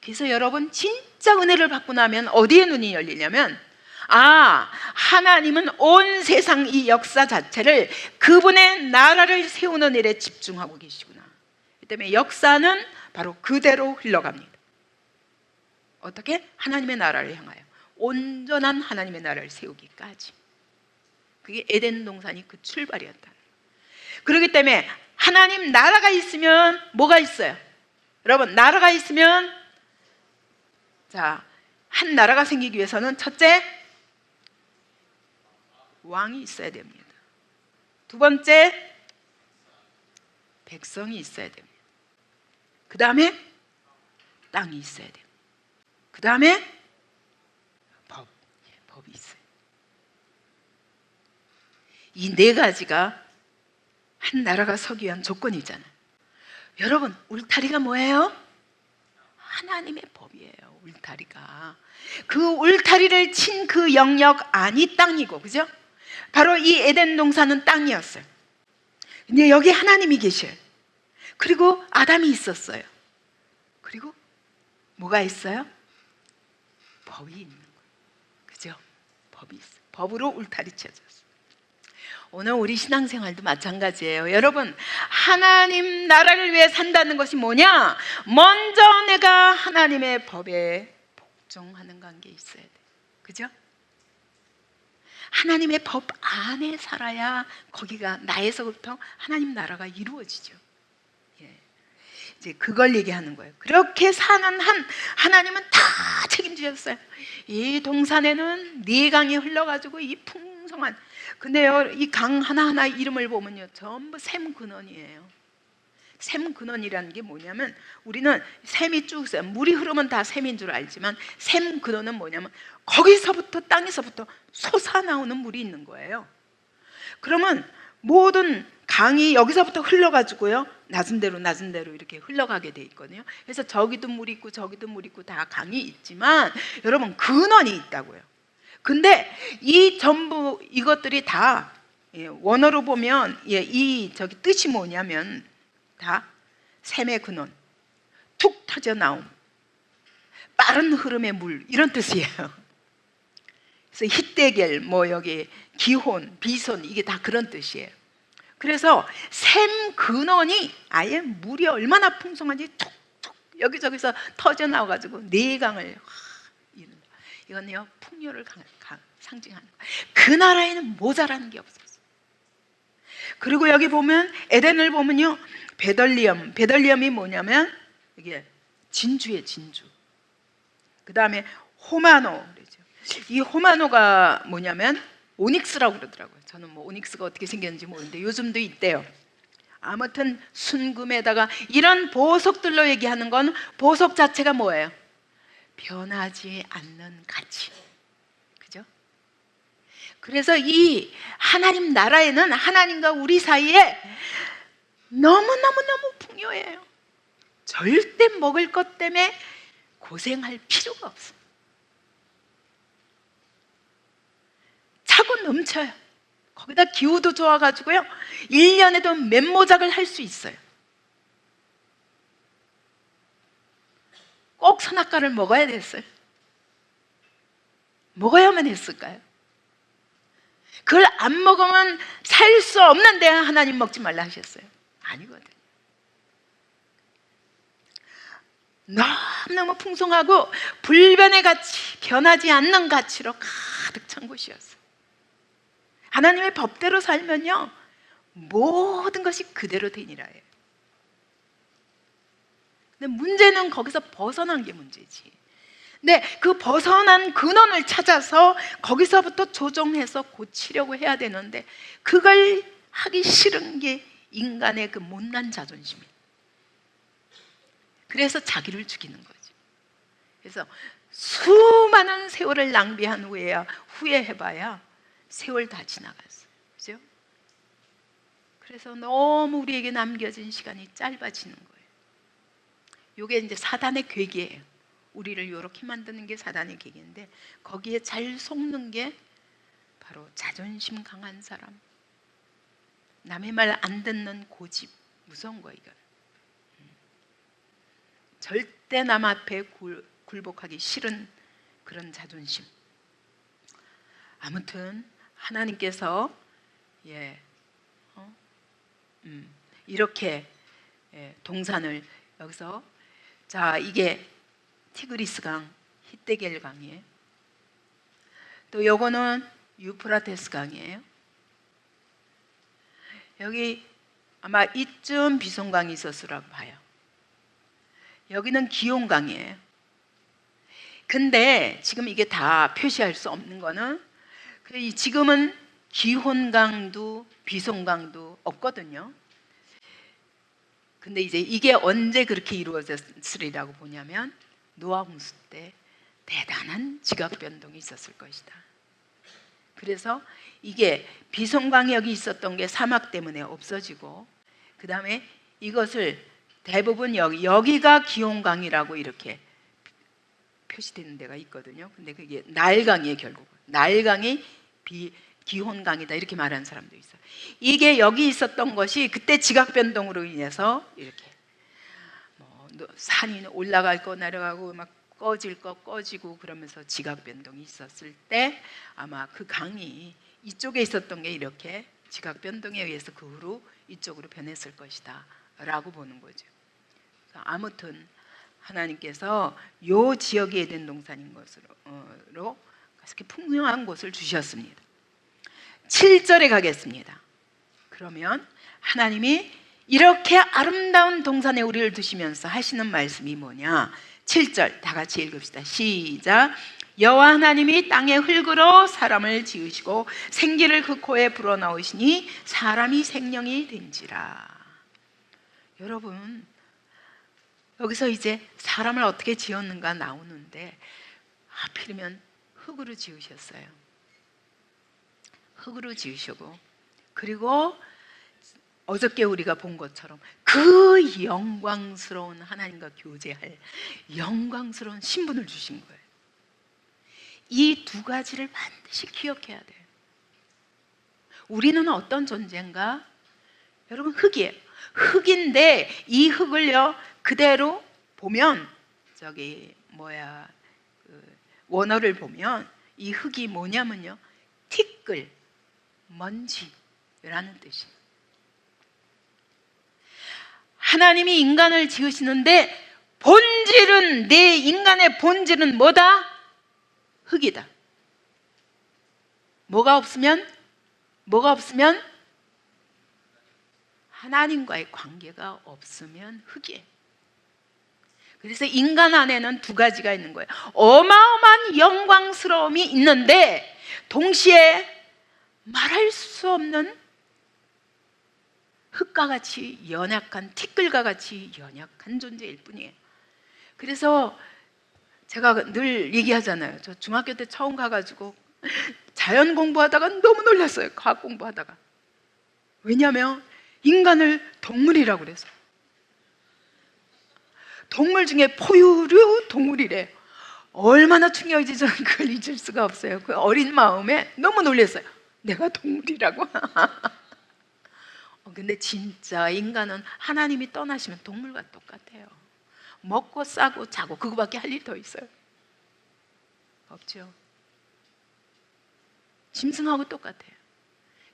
A: 그래서 여러분 진짜 은혜를 받고 나면 어디에 눈이 열리냐면 하나님은 온 세상 이 역사 자체를 그분의 나라를 세우는 일에 집중하고 계시구나. 그 때문에 역사는 바로 그대로 흘러갑니다. 어떻게? 하나님의 나라를 향하여 온전한 하나님의 나라를 세우기까지. 그게 에덴 동산이 그 출발이었다. 그렇기 때문에 하나님 나라가 있으면 뭐가 있어요? 여러분 나라가 있으면 한 나라가 생기기 위해서는 첫째 왕이 있어야 됩니다. 두 번째 백성이 있어야 됩니다. 그 다음에 땅이 있어야 됩니다. 그 다음에 법이 있어요. 이 네 가지가 한 나라가 서기 위한 조건이잖아요. 여러분 울타리가 뭐예요? 하나님의 법이에요. 울타리가 그 울타리를 친 그 영역 안이 땅이고, 그죠? 바로 이 에덴 동산은 땅이었어요. 근데 여기 하나님이 계셔요. 그리고 아담이 있었어요. 그리고 뭐가 있어요? 법이 있는 거예요. 그죠? 법이 있어요. 법으로 울타리 쳐졌어요. 오늘 우리 신앙생활도 마찬가지예요. 여러분 하나님 나라를 위해 산다는 것이 뭐냐? 먼저 내가 하나님의 법에 복종하는 관계에 있어야 돼. 그죠? 하나님의 법 안에 살아야 거기가 나에서부터 하나님 나라가 이루어지죠. 이제 그걸 얘기하는 거예요. 그렇게 사는 하나님은 다 책임지셨어요. 이 동산에는 네 강이 흘러가지고 이 풍성한, 근데요 이 강 하나하나 이름을 보면요 전부 샘 근원이에요. 샘 근원이라는 게 뭐냐면, 우리는 샘이 쭉 있어요. 물이 흐르면 다 샘인 줄 알지만 샘 근원은 뭐냐면 거기서부터, 땅에서부터 솟아나오는 물이 있는 거예요. 그러면 모든 강이 여기서부터 흘러가지고요 낮은 데로 이렇게 흘러가게 돼 있거든요. 그래서 저기도 물이 있고 저기도 물이 있고 다 강이 있지만 여러분 근원이 있다고요. 근데 이 전부 이것들이 다 원어로 보면 이 뜻이 뭐냐면 다 샘의 근원, 툭 터져 나옴, 빠른 흐름의 물, 이런 뜻이에요. 그래서 히데겔, 여기 기혼, 비손, 이게 다 그런 뜻이에요. 그래서 샘 근원이 아예 물이 얼마나 풍성한지 툭툭 여기저기서 터져 나와가지고 네 강을 이룬다. 이건요 풍요를 상징하는 거예요. 그 나라에는 모자라는 게 없었어요. 그리고 여기 보면 에덴을 보면요 베들리엄이 뭐냐면 이게 진주예요, 진주. 그 다음에 호마노, 이 호마노가 뭐냐면 오닉스라고 그러더라고요. 저는 오닉스가 어떻게 생겼는지 모르는데 요즘도 있대요. 아무튼 순금에다가 이런 보석들로 얘기하는 건 보석 자체가 뭐예요? 변하지 않는 가치. 그죠? 그래서 이 하나님 나라에는 하나님과 우리 사이에 너무너무 풍요해요. 절대 먹을 것 때문에 고생할 필요가 없어요. 차고 넘쳐요. 거기다 기후도 좋아가지고요 1년에도 멤모작을 할 수 있어요. 꼭 선악과를 먹어야 됐어요. 먹어야만 했을까요? 그걸 안 먹으면 살 수 없는데 하나님 먹지 말라 하셨어요? 아니거든요. 너무너무 풍성하고 불변의 가치, 변하지 않는 가치로 가득 찬 곳이었어요. 하나님의 법대로 살면요 모든 것이 그대로 되니라예요. 근데 문제는 거기서 벗어난 게 문제지. 근데 그 벗어난 근원을 찾아서 거기서부터 조정해서 고치려고 해야 되는데 그걸 하기 싫은 게 인간의 그 못난 자존심이에요. 그래서 자기를 죽이는 거죠. 그래서 수많은 세월을 낭비한 후에야 후회해봐야 세월 다 지나갔어요. 그죠? 그래서 너무 우리에게 남겨진 시간이 짧아지는 거예요. 이게 이제 사단의 계기예요. 우리를 이렇게 만드는 게 사단의 계기인데, 거기에 잘 속는 게 바로 자존심 강한 사람, 남의 말 안 듣는 고집. 무서운 거예요, 이건. 절대 남 앞에 굴복하기 싫은 그런 자존심. 아무튼 하나님께서 이렇게 동산을 여기서, 자, 이게 티그리스 강, 히데겔 강이에요. 또 요거는 유프라테스 강이에요. 여기 아마 이쯤 비송강이 있었으라고 봐요. 여기는 기온강이에요. 근데 지금 이게 다 표시할 수 없는 거는, 지금은 기혼강도 비송강도 없거든요. 근데 이제 이게 언제 그렇게 이루어졌으리라고 보냐면, 노아 홍수 때 대단한 지각 변동이 있었을 것이다. 그래서 이게 비송강이 여기 있었던 게 사막 때문에 없어지고, 그 다음에 이것을 대부분 여기가 기온강이라고 이렇게 표시되는 데가 있거든요. 근데 그게 나일강이에요. 결국 나일강이 기온강이다 이렇게 말하는 사람도 있어요. 이게 여기 있었던 것이 그때 지각 변동으로 인해서 이렇게 산이 올라갈 거 내려가고 막 꺼질 거 꺼지고 그러면서 지각 변동이 있었을 때, 아마 그 강이 이쪽에 있었던 게 이렇게 지각 변동에 의해서 그 후로 이쪽으로 변했을 것이다 라고 보는 거죠. 아무튼 하나님께서 요 지역이 에덴 동산인 것으로 그렇게 풍성한 곳을 주셨습니다. 7절에 가겠습니다. 그러면 하나님이 이렇게 아름다운 동산에 우리를 두시면서 하시는 말씀이 뭐냐? 7절 다 같이 읽읍시다. 시작. 여호와 하나님이 땅의 흙으로 사람을 지으시고 생기를 그 코에 불어넣으시니 사람이 생명이 된지라. 여러분, 여기서 이제 사람을 어떻게 지었는가 나오는데, 하필이면 흙으로 지으셨어요. 흙으로 지으시고, 그리고 어저께 우리가 본 것처럼 그 영광스러운 하나님과 교제할 영광스러운 신분을 주신 거예요. 이 두 가지를 반드시 기억해야 돼요. 우리는 어떤 존재인가? 여러분, 흙이에요. 흙인데 이 흙을요 그대로 보면, 원어를 보면 이 흙이 뭐냐면요, 티끌, 먼지라는 뜻이에요. 하나님이 인간을 지으시는데 본질은, 내 인간의 본질은 뭐다? 흙이다. 뭐가 없으면 하나님과의 관계가 없으면 흙이에요. 그래서 인간 안에는 두 가지가 있는 거예요. 어마어마한 영광스러움이 있는데 동시에 말할 수 없는 흙과 같이 연약한, 티끌과 같이 연약한 존재일 뿐이에요. 그래서 제가 늘 얘기하잖아요. 저 중학교 때 처음 가가지고 자연 공부하다가 너무 놀랐어요. 과학 공부하다가. 왜냐하면 인간을 동물이라고 그래서. 동물 중에 포유류 동물이래. 얼마나 충격이지. 저는 그걸 잊을 수가 없어요. 그 어린 마음에 너무 놀랐어요. 내가 동물이라고. 근데 진짜 인간은 하나님이 떠나시면 동물과 똑같아요. 먹고 싸고 자고 그거밖에 할 일 더 있어요? 없죠. 짐승하고 똑같아요.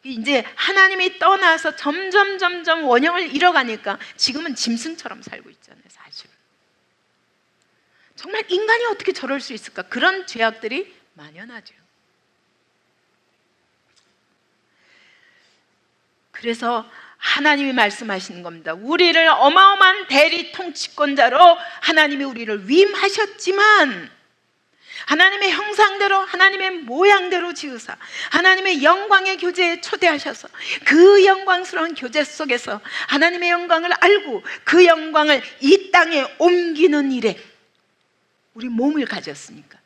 A: 이제 하나님이 떠나서 점점 원형을 잃어가니까 지금은 짐승처럼 살고 있잖아요. 사실은 정말 인간이 어떻게 저럴 수 있을까? 그런 죄악들이 만연하죠. 그래서 하나님이 말씀하시는 겁니다. 우리를 어마어마한 대리 통치권자로 하나님이 우리를 위임하셨지만, 하나님의 형상대로, 하나님의 모양대로 지으사 하나님의 영광의 교제에 초대하셔서 그 영광스러운 교제 속에서 하나님의 영광을 알고 그 영광을 이 땅에 옮기는 일에 우리 몸을 가졌으니까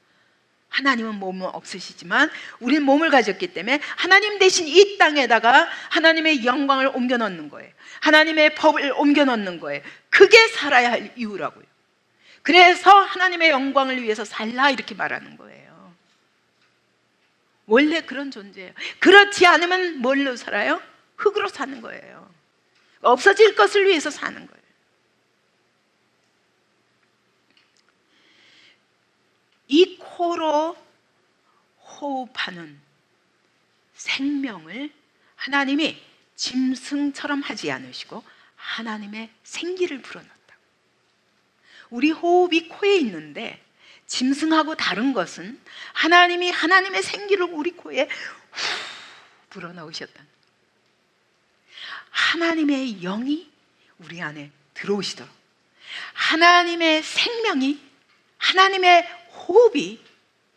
A: 하나님은 몸은 없으시지만 우리는 몸을 가졌기 때문에 하나님 대신 이 땅에다가 하나님의 영광을 옮겨 넣는 거예요. 하나님의 법을 옮겨 넣는 거예요. 그게 살아야 할 이유라고요. 그래서 하나님의 영광을 위해서 살라 이렇게 말하는 거예요. 원래 그런 존재예요. 그렇지 않으면 뭘로 살아요? 흙으로 사는 거예요. 없어질 것을 위해서 사는 거예요. 이 코로 호흡하는 생명을 하나님이 짐승처럼 하지 않으시고 하나님의 생기를 불어넣었다. 우리 호흡이 코에 있는데 짐승하고 다른 것은 하나님이 하나님의 생기를 우리 코에 후 불어넣으셨다. 하나님의 영이 우리 안에 들어오시도록, 하나님의 생명이, 하나님의 호흡이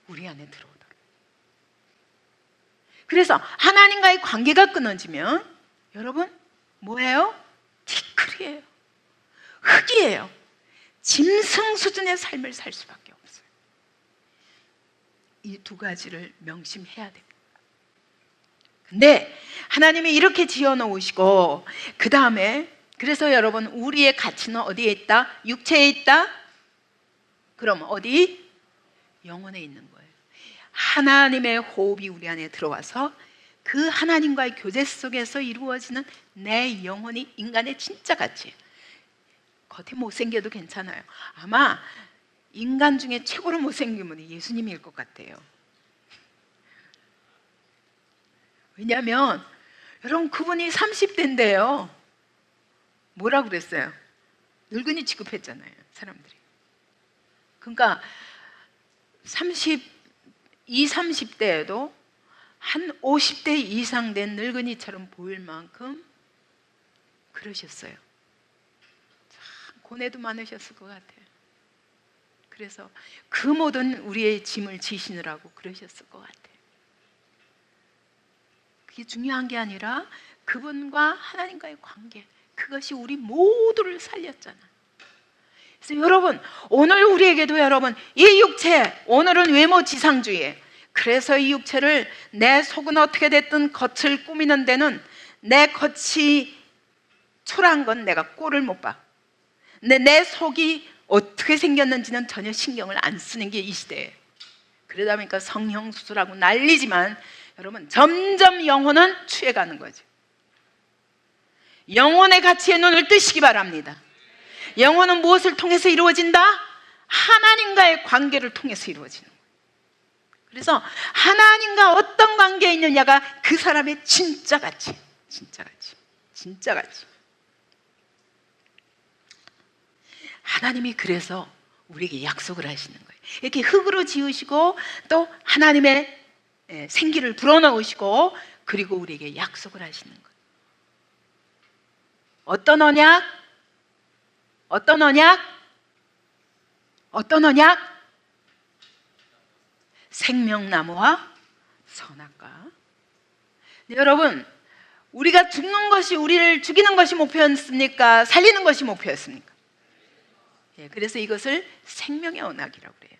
A: 우리 안에 들어오도록. 그래서 하나님과의 관계가 끊어지면 여러분 뭐예요? 티끌이에요. 흙이에요. 짐승 수준의 삶을 살 수밖에 없어요. 이 두 가지를 명심해야 됩니다. 근데 하나님이 이렇게 지어 놓으시고 그 다음에 그래서 여러분 우리의 가치는 어디에 있다? 육체에 있다? 그럼 어디? 영혼에 있는 거예요. 하나님의 호흡이 우리 안에 들어와서 그 하나님과의 교제 속에서 이루어지는 내 영혼이 인간의 진짜 가치예요. 겉이 못생겨도 괜찮아요. 아마 인간 중에 최고로 못생긴 분이 예수님일 것 같아요. 왜냐하면 여러분 그분이 30대인데요 뭐라 그랬어요? 늙은이 취급했잖아요, 사람들이. 그러니까 30대에도 한 50대 이상 된 늙은이처럼 보일 만큼 그러셨어요. 참 고뇌도 많으셨을 것 같아요. 그래서 그 모든 우리의 짐을 지시느라고 그러셨을 것 같아요. 그게 중요한 게 아니라 그분과 하나님과의 관계, 그것이 우리 모두를 살렸잖아요. 그래서 여러분 오늘 우리에게도 여러분 이 육체, 오늘은 외모 지상주의, 그래서 이 육체를 내 속은 어떻게 됐든 겉을 꾸미는 데는 내 겉이 초라한 건 내가 꼴을 못 봐. 근데 내 속이 어떻게 생겼는지는 전혀 신경을 안 쓰는 게 이 시대예요. 그러다 보니까 성형수술하고 난리지만 여러분 점점 영혼은 취해가는 거죠. 영혼의 가치에 눈을 뜨시기 바랍니다. 영혼은 무엇을 통해서 이루어진다? 하나님과의 관계를 통해서 이루어지는 거예요. 그래서 하나님과 어떤 관계에 있느냐가 그 사람의 진짜 가치, 진짜 가치, 진짜 가치. 하나님이 그래서 우리에게 약속을 하시는 거예요. 이렇게 흙으로 지으시고 또 하나님의 생기를 불어넣으시고 그리고 우리에게 약속을 하시는 거예요. 어떤 언약? 어떤 언약? 어떤 언약? 생명나무와 선악과. 여러분 우리가 죽는 것이, 우리를 죽이는 것이 목표였습니까? 살리는 것이 목표였습니까? 그래서 이것을 생명의 언약이라고 그래요.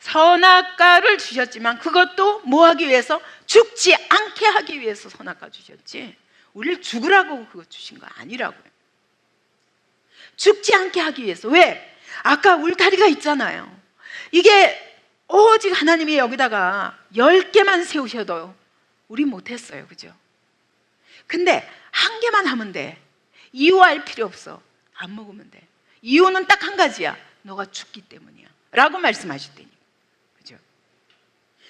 A: 선악과를 주셨지만 그것도 뭐 하기 위해서? 죽지 않게 하기 위해서 선악과 주셨지 우리를 죽으라고 그거 주신 거 아니라고요. 죽지 않게 하기 위해서. 왜? 아까 울타리가 있잖아요. 이게 오직 하나님이 여기다가 10개만 세우셔도 우리 못했어요, 그죠? 근데 한 개만 하면 돼. 이유할 필요 없어. 안 먹으면 돼. 이유는 딱 한 가지야. 너가 죽기 때문이야 라고 말씀하셨다니. 그죠?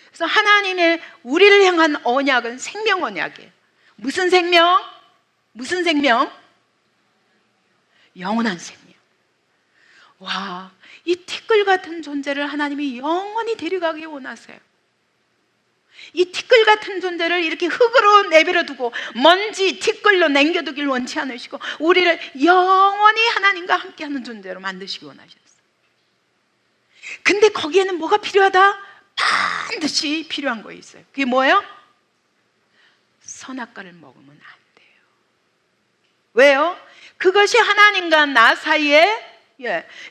A: 그래서 하나님의 우리를 향한 언약은 생명 언약이에요. 무슨 생명? 무슨 생명? 영원한 생명. 와, 이 티끌 같은 존재를 하나님이 영원히 데려가기 원하세요. 이 티끌 같은 존재를 이렇게 흙으로 내버려 두고 먼지 티끌로 남겨두길 원치 않으시고 우리를 영원히 하나님과 함께하는 존재로 만드시기 원하셨어요. 근데 거기에는 뭐가 필요하다? 반드시 필요한 거 있어요. 그게 뭐예요? 선악과를 먹으면 안 돼요. 왜요? 그것이 하나님과 나 사이에,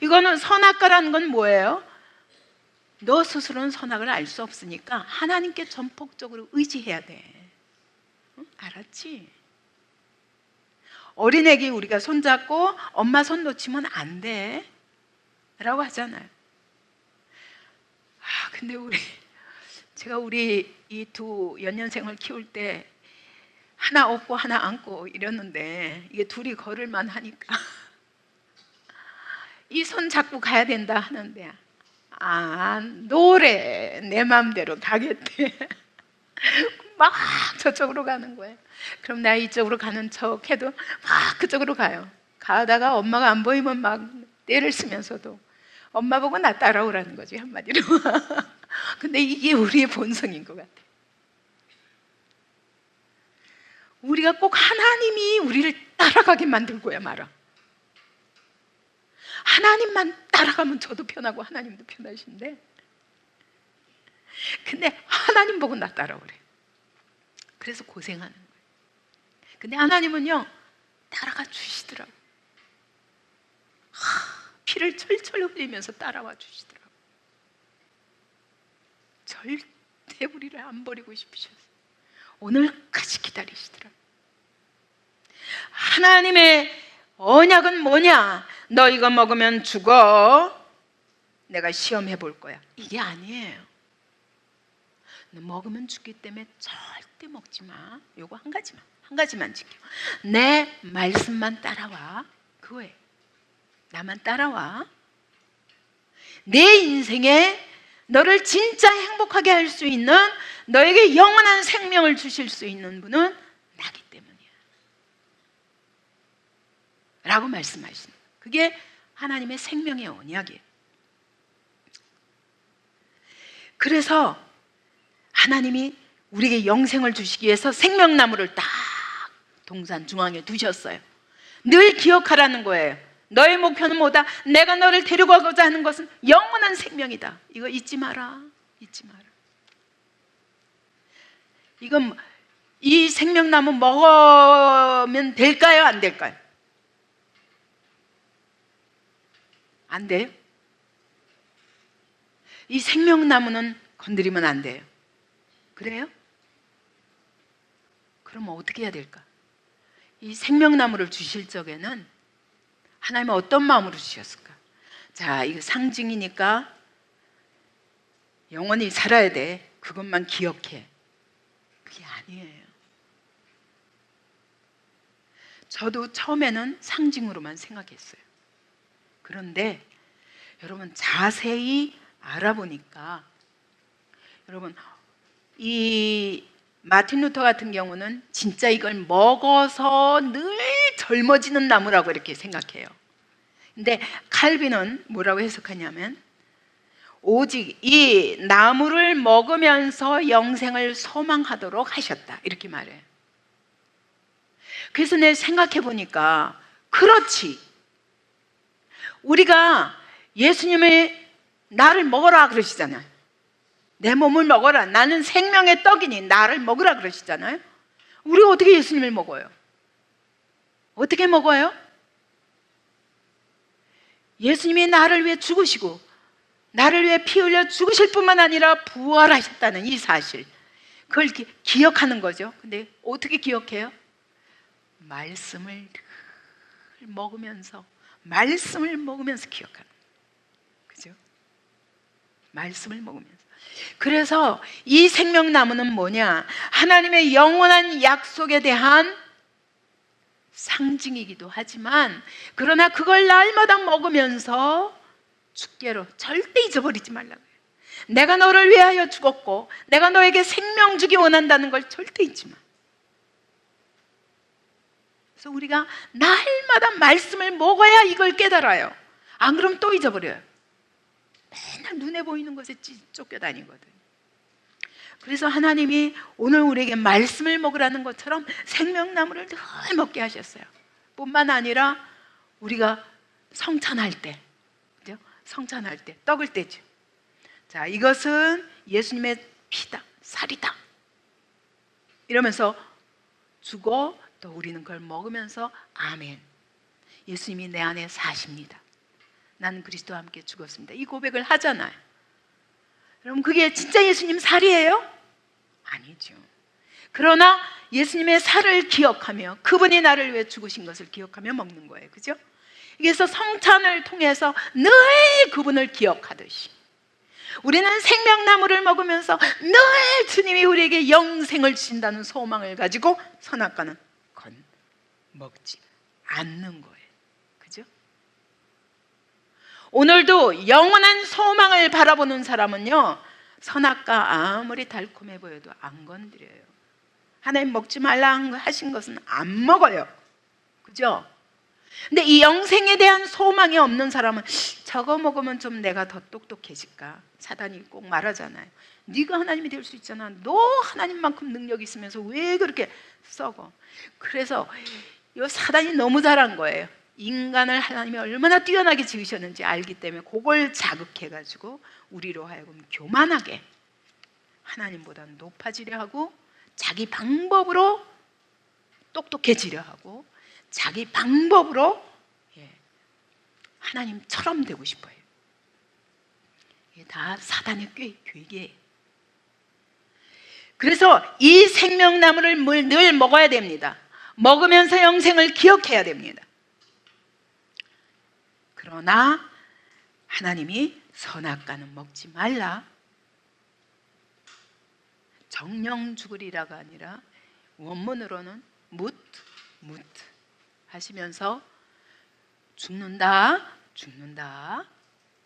A: 이거는 선악과라는 건 뭐예요? 너 스스로는 선악을 알 수 없으니까 하나님께 전폭적으로 의지해야 돼. 응? 알았지? 어린애기 우리가 손잡고 엄마 손 놓치면 안 돼 라고 하잖아요. 근데 제가 우리 이 두 연년생을 키울 때 하나 업고 하나 안고 이랬는데 이게 둘이 걸을만 하니까 이 손 잡고 가야 된다 하는데 노래 내 마음대로 가겠대. 막 저쪽으로 가는 거예요. 그럼 나 이쪽으로 가는 척 해도 막 그쪽으로 가요. 가다가 엄마가 안 보이면 막 떼를 쓰면서도 엄마 보고 나 따라오라는 거지, 한마디로. 근데 이게 우리의 본성인 것 같아. 우리가 꼭 하나님이 우리를 따라가게 만들고야 말아. 하나님만 따라가면 저도 편하고 하나님도 편하신데, 근데 하나님 보고 나 따라오래. 그래서 고생하는 거예요. 근데 하나님은요 따라가 주시더라고. 피를 철철 흘리면서 따라와 주시더라고. 절대 우리를 안 버리고 싶으셔서 오늘까지 기다리시더라고. 하나님의 언약은 뭐냐? 너 이거 먹으면 죽어. 내가 시험해 볼 거야. 이게 아니에요. 너 먹으면 죽기 때문에 절대 먹지 마. 요거 한 가지만 지켜. 내 말씀만 따라와. 그거예요. 나만 따라와. 내 인생에 너를 진짜 행복하게 할 수 있는, 너에게 영원한 생명을 주실 수 있는 분은 나기 때문이야 라고 말씀하시는 거예요. 그게 하나님의 생명의 언약이에요. 그래서 하나님이 우리에게 영생을 주시기 위해서 생명나무를 딱 동산 중앙에 두셨어요. 늘 기억하라는 거예요. 너의 목표는 뭐다? 내가 너를 데리고 가고자 하는 것은 영원한 생명이다. 이거 잊지 마라. 잊지 마라. 이건 이 생명나무 먹으면 될까요? 안 될까요? 안 돼요? 이 생명나무는 건드리면 안 돼요. 그래요? 그러면 어떻게 해야 될까? 이 생명나무를 주실 적에는 하나님은 어떤 마음으로 주셨을까? 자, 이거 상징이니까 영원히 살아야 돼. 그것만 기억해. 그게 아니에요. 저도 처음에는 상징으로만 생각했어요. 그런데 여러분 자세히 알아보니까, 여러분 이 마틴 루터 같은 경우는 진짜 이걸 먹어서 늘 젊어지는 나무라고 이렇게 생각해요. 근데 칼빈은 뭐라고 해석하냐면, 오직 이 나무를 먹으면서 영생을 소망하도록 하셨다, 이렇게 말해요. 그래서 내가 생각해 보니까 그렇지. 우리가 예수님이 나를 먹어라 그러시잖아요. 내 몸을 먹어라. 나는 생명의 떡이니 나를 먹으라 그러시잖아요. 우리가 어떻게 예수님을 먹어요? 어떻게 먹어요? 예수님이 나를 위해 죽으시고 나를 위해 피 흘려 죽으실 뿐만 아니라 부활하셨다는 이 사실, 그걸 기억하는 거죠. 근데 어떻게 기억해요? 말씀을 먹으면서 기억하는 거예요. 그죠? 말씀을 먹으면서. 그래서 이 생명나무는 뭐냐? 하나님의 영원한 약속에 대한 상징이기도 하지만, 그러나 그걸 날마다 먹으면서 주께로 절대 잊어버리지 말라고요. 내가 너를 위하여 죽었고 내가 너에게 생명 주기 원한다는 걸 절대 잊지 마. 그래서 우리가 날마다 말씀을 먹어야 이걸 깨달아요. 안 그러면 또 잊어버려요. 맨날 눈에 보이는 것에 쫓겨다니거든. 그래서 하나님이 오늘 우리에게 말씀을 먹으라는 것처럼 생명나무를 늘 먹게 하셨어요. 뿐만 아니라 우리가 성찬할 때, 그죠? 성찬할 때 떡을 떼죠. 자, 이것은 예수님의 피다, 살이다 이러면서 주고, 또 우리는 그걸 먹으면서 아멘, 예수님이 내 안에 사십니다. 나는 그리스도와 함께 죽었습니다. 이 고백을 하잖아요. 그럼 그게 진짜 예수님 살이에요? 아니죠. 그러나 예수님의 살을 기억하며 그분이 나를 위해 죽으신 것을 기억하며 먹는 거예요. 그죠? 그래서 성찬을 통해서 늘 그분을 기억하듯이 우리는 생명나무를 먹으면서 늘 주님이 우리에게 영생을 주신다는 소망을 가지고 선악과는 먹지 않는 거예요. 그죠? 오늘도 영원한 소망을 바라보는 사람은요, 선악과 아무리 달콤해 보여도 안 건드려요. 하나님 먹지 말라 하신 것은 안 먹어요. 그죠? 근데 이 영생에 대한 소망이 없는 사람은 저거 먹으면 좀 내가 더 똑똑해질까? 사단이 꼭 말하잖아요. 네가 하나님이 될 수 있잖아. 너 하나님만큼 능력이 있으면서 왜 그렇게 썩어? 그래서 이 사단이 너무 잘한 거예요. 인간을 하나님이 얼마나 뛰어나게 지으셨는지 알기 때문에 그걸 자극해가지고 우리로 하여금 교만하게 하나님보다 높아지려 하고 자기 방법으로 똑똑해지려 하고 자기 방법으로 하나님처럼 되고 싶어요. 이게 다 사단의 괴계예요. 그래서 이 생명나무를 늘 먹어야 됩니다. 먹으면서 영생을 기억해야 됩니다. 그러나 하나님이 선악과는 먹지 말라, 정령 죽으리라가 아니라 원문으로는 무트 하시면서 죽는다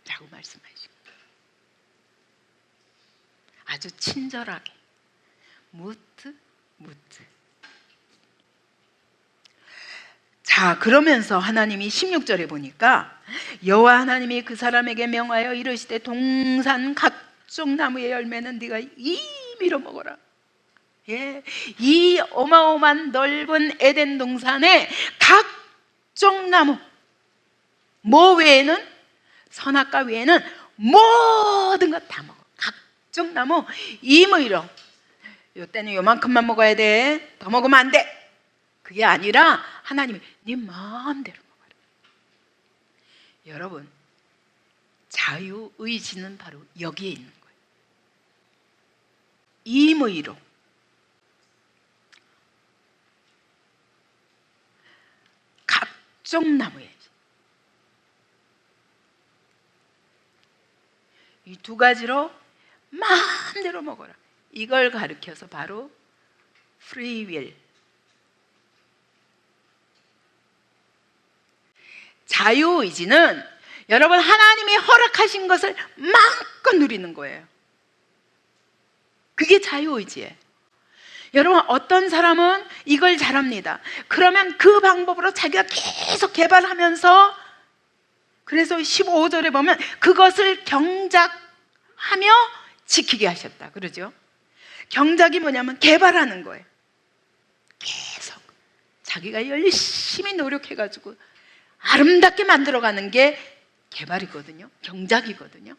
A: 라고 말씀하십니다. 아주 친절하게 무트. 자, 그러면서 하나님이 16절에 보니까 여호와 하나님이 그 사람에게 명하여 이르시되 동산 각종 나무의 열매는 네가 임의로 먹어라. 이 어마어마한 넓은 에덴 동산의 각종 나무, 뭐 외에는, 선악과 외에는 모든 것 다 먹어. 각종 나무 임의로. 이때는 요만큼만 먹어야 돼, 더 먹으면 안 돼, 그게 아니라 하나님이 네 마음대로 먹어라. 여러분, 자유의지는 바로 여기에 있는 거예요. 임의로. 각종 나무에 이 두 가지로 마음대로 먹어라. 이걸 가르쳐서 바로 free will, 자유의지는 여러분 하나님이 허락하신 것을 마음껏 누리는 거예요. 그게 자유의지예요. 여러분, 어떤 사람은 이걸 잘합니다. 그러면 그 방법으로 자기가 계속 개발하면서, 그래서 15절에 보면 그것을 경작하며 지키게 하셨다 그러죠. 경작이 뭐냐면 개발하는 거예요. 계속 자기가 열심히 노력해가지고 아름답게 만들어가는 게 개발이거든요. 경작이거든요.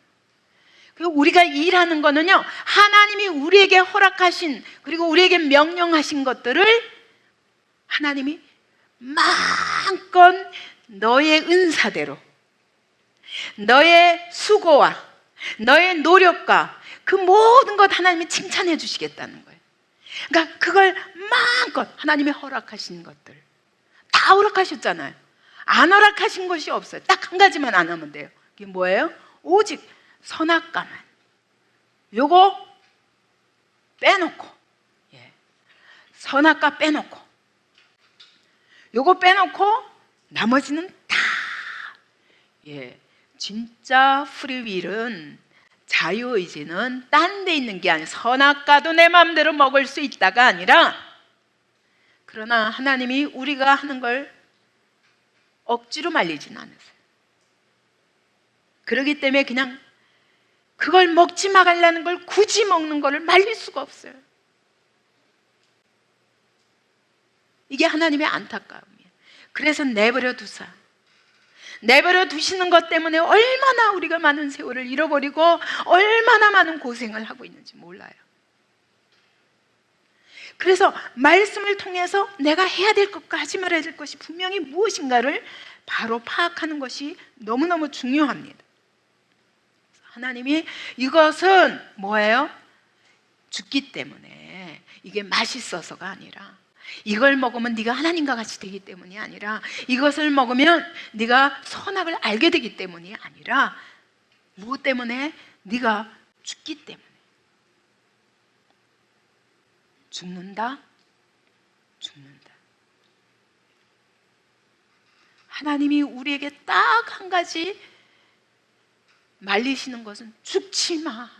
A: 그리고 우리가 일하는 거는요, 하나님이 우리에게 허락하신, 그리고 우리에게 명령하신 것들을 하나님이 마음껏 너의 은사대로, 너의 수고와 너의 노력과 그 모든 것 하나님이 칭찬해 주시겠다는 거예요. 그러니까 그걸 마음껏 하나님이 허락하신 것들 다 허락하셨잖아요. 안 허락하신 것이 없어요. 딱 한 가지만 안 하면 돼요. 그게 뭐예요? 오직 선악과만, 요거 빼놓고, 선악과 빼놓고, 요거 빼놓고 나머지는 다, 진짜 프리윌은, 자유의지는 딴 데 있는 게 아니라 선악과도 내 마음대로 먹을 수 있다가 아니라, 그러나 하나님이 우리가 하는 걸 억지로 말리진 않으세요. 그렇기 때문에 그냥 그걸 먹지 말라는 걸 굳이 먹는 거를 말릴 수가 없어요. 이게 하나님의 안타까움이에요. 그래서 내버려 두사. 내버려 두시는 것 때문에 얼마나 우리가 많은 세월을 잃어버리고 얼마나 많은 고생을 하고 있는지 몰라요. 그래서 말씀을 통해서 내가 해야 될 것과 하지 말아야 될 것이 분명히 무엇인가를 바로 파악하는 것이 너무너무 중요합니다. 하나님이 이것은 뭐예요? 죽기 때문에, 이게 맛있어서가 아니라, 이걸 먹으면 네가 하나님과 같이 되기 때문이 아니라, 이것을 먹으면 네가 선악을 알게 되기 때문이 아니라, 무엇 때문에? 네가 죽기 때문에. 죽는다? 죽는다. 하나님이 우리에게 딱 한 가지 말리시는 것은 죽지 마.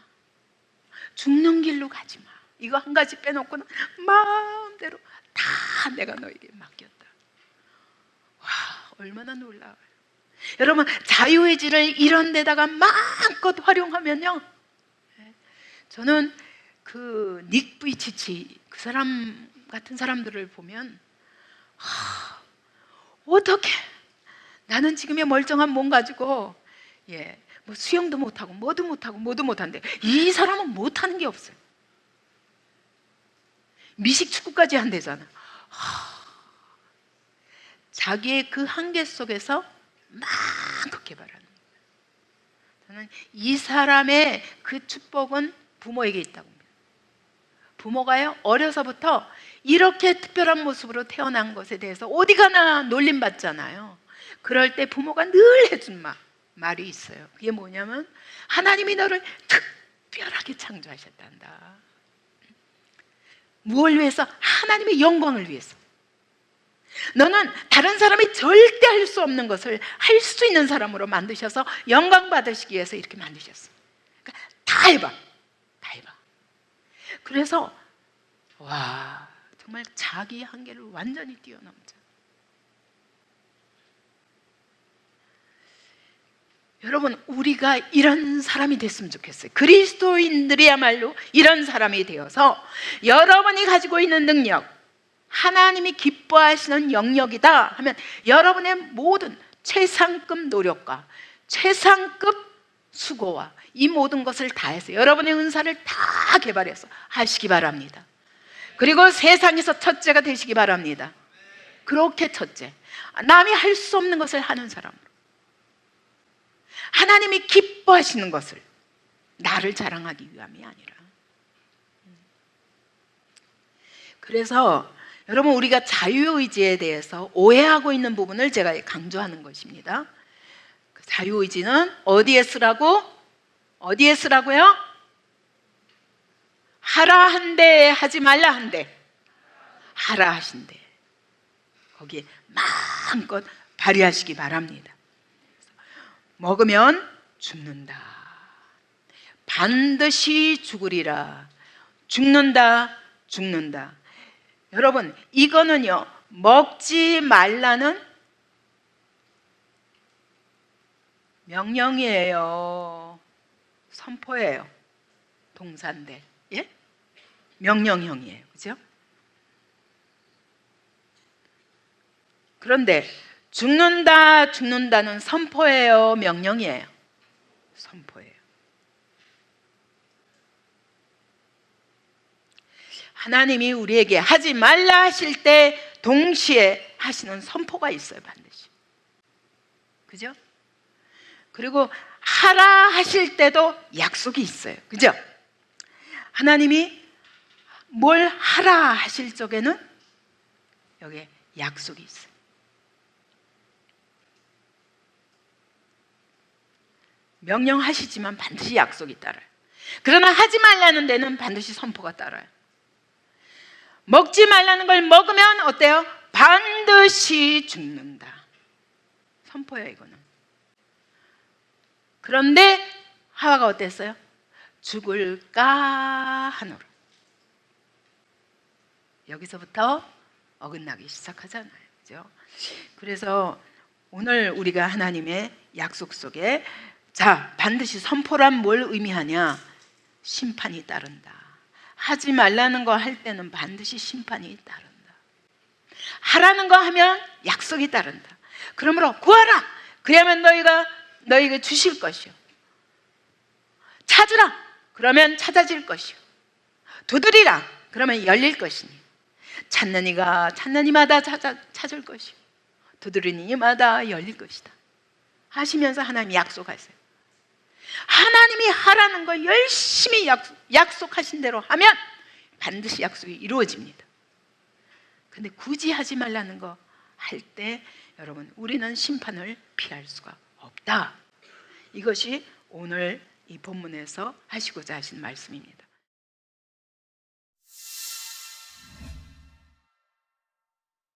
A: 죽는 길로 가지 마. 이거 한 가지 빼놓고는 마음대로 다 내가 너에게 맡겼다. 와, 얼마나 놀라워요. 여러분, 자유의지를 이런 데다가 마음껏 활용하면요, 저는 그 닉 부이치치 그 사람 같은 사람들을 보면 어떻게 나는 지금의 멀쩡한 몸 가지고 뭐 수영도 못하고 뭐도 못하는데 이 사람은 못하는 게 없어요. 미식 축구까지 한대잖아. 자기의 그 한계 속에서 마음껏 개발하는 거예요. 저는 이 사람의 그 축복은 부모에게 있다고 봅니다. 부모가요, 어려서부터 이렇게 특별한 모습으로 태어난 것에 대해서 어디 가나 놀림받잖아요. 그럴 때 부모가 늘 해준 말이 있어요. 그게 뭐냐면, 하나님이 너를 특별하게 창조하셨단다. 무엇을 위해서? 하나님의 영광을 위해서. 너는 다른 사람이 절대 할 수 없는 것을 할 수 있는 사람으로 만드셔서 영광 받으시기 위해서 이렇게 만드셨어요. 그러니까 다 해봐. 그래서 와, 정말 자기 한계를 완전히 뛰어넘자. 여러분, 우리가 이런 사람이 됐으면 좋겠어요. 그리스도인들이야말로 이런 사람이 되어서 여러분이 가지고 있는 능력, 하나님이 기뻐하시는 영역이다 하면 여러분의 모든 최상급 노력과 최상급 수고와 이 모든 것을 다해서 여러분의 은사를 다 개발해서 하시기 바랍니다. 그리고 세상에서 첫째가 되시기 바랍니다. 그렇게 첫째, 남이 할 수 없는 것을 하는 사람으로, 하나님이 기뻐하시는 것을, 나를 자랑하기 위함이 아니라. 그래서 여러분, 우리가 자유의지에 대해서 오해하고 있는 부분을 제가 강조하는 것입니다. 자유의지는 어디에 쓰라고? 어디에 쓰라고요? 하라 한데 하지 말라 한데. 하라 하신대. 거기에 마음껏 발휘하시기 바랍니다. 먹으면 죽는다. 반드시 죽으리라. 죽는다. 여러분, 이거는요, 먹지 말라는 명령이에요. 선포예요. 동사인데, 명령형이에요. 그죠? 그런데 죽는다는 선포예요, 명령이에요? 선포예요. 하나님이 우리에게 하지 말라 하실 때 동시에 하시는 선포가 있어요, 반드시. 그죠? 그리고 하라 하실 때도 약속이 있어요. 그죠? 하나님이 뭘 하라 하실 적에는 여기에 약속이 있어요. 명령하시지만 반드시 약속이 따라요. 그러나 하지 말라는 데는 반드시 선포가 따라요. 먹지 말라는 걸 먹으면 어때요? 반드시 죽는다. 선포예요, 이거는. 그런데 하와가 어땠어요? 죽을까 하노라. 여기서부터 어긋나기 시작하잖아요. 그죠? 그래서 오늘 우리가 하나님의 약속 속에, 자, 반드시 선포란 뭘 의미하냐? 심판이 따른다. 하지 말라는 거 할 때는 반드시 심판이 따른다. 하라는 거 하면 약속이 따른다. 그러므로 구하라. 그러면 너희가 주실 것이요. 찾으라. 그러면 찾아질 것이요. 두드리라. 그러면 열릴 것이니. 찾는 이가 찾는 이마다 찾을 것이요. 두드리는 이마다 열릴 것이다. 하시면서 하나님이 약속하세요. 하나님이 하라는 거 열심히 약속하신 대로 하면 반드시 약속이 이루어집니다. 근데 굳이 하지 말라는 거 할 때 여러분, 우리는 심판을 피할 수가 없다. 이것이 오늘 이 본문에서 하시고자 하신 말씀입니다.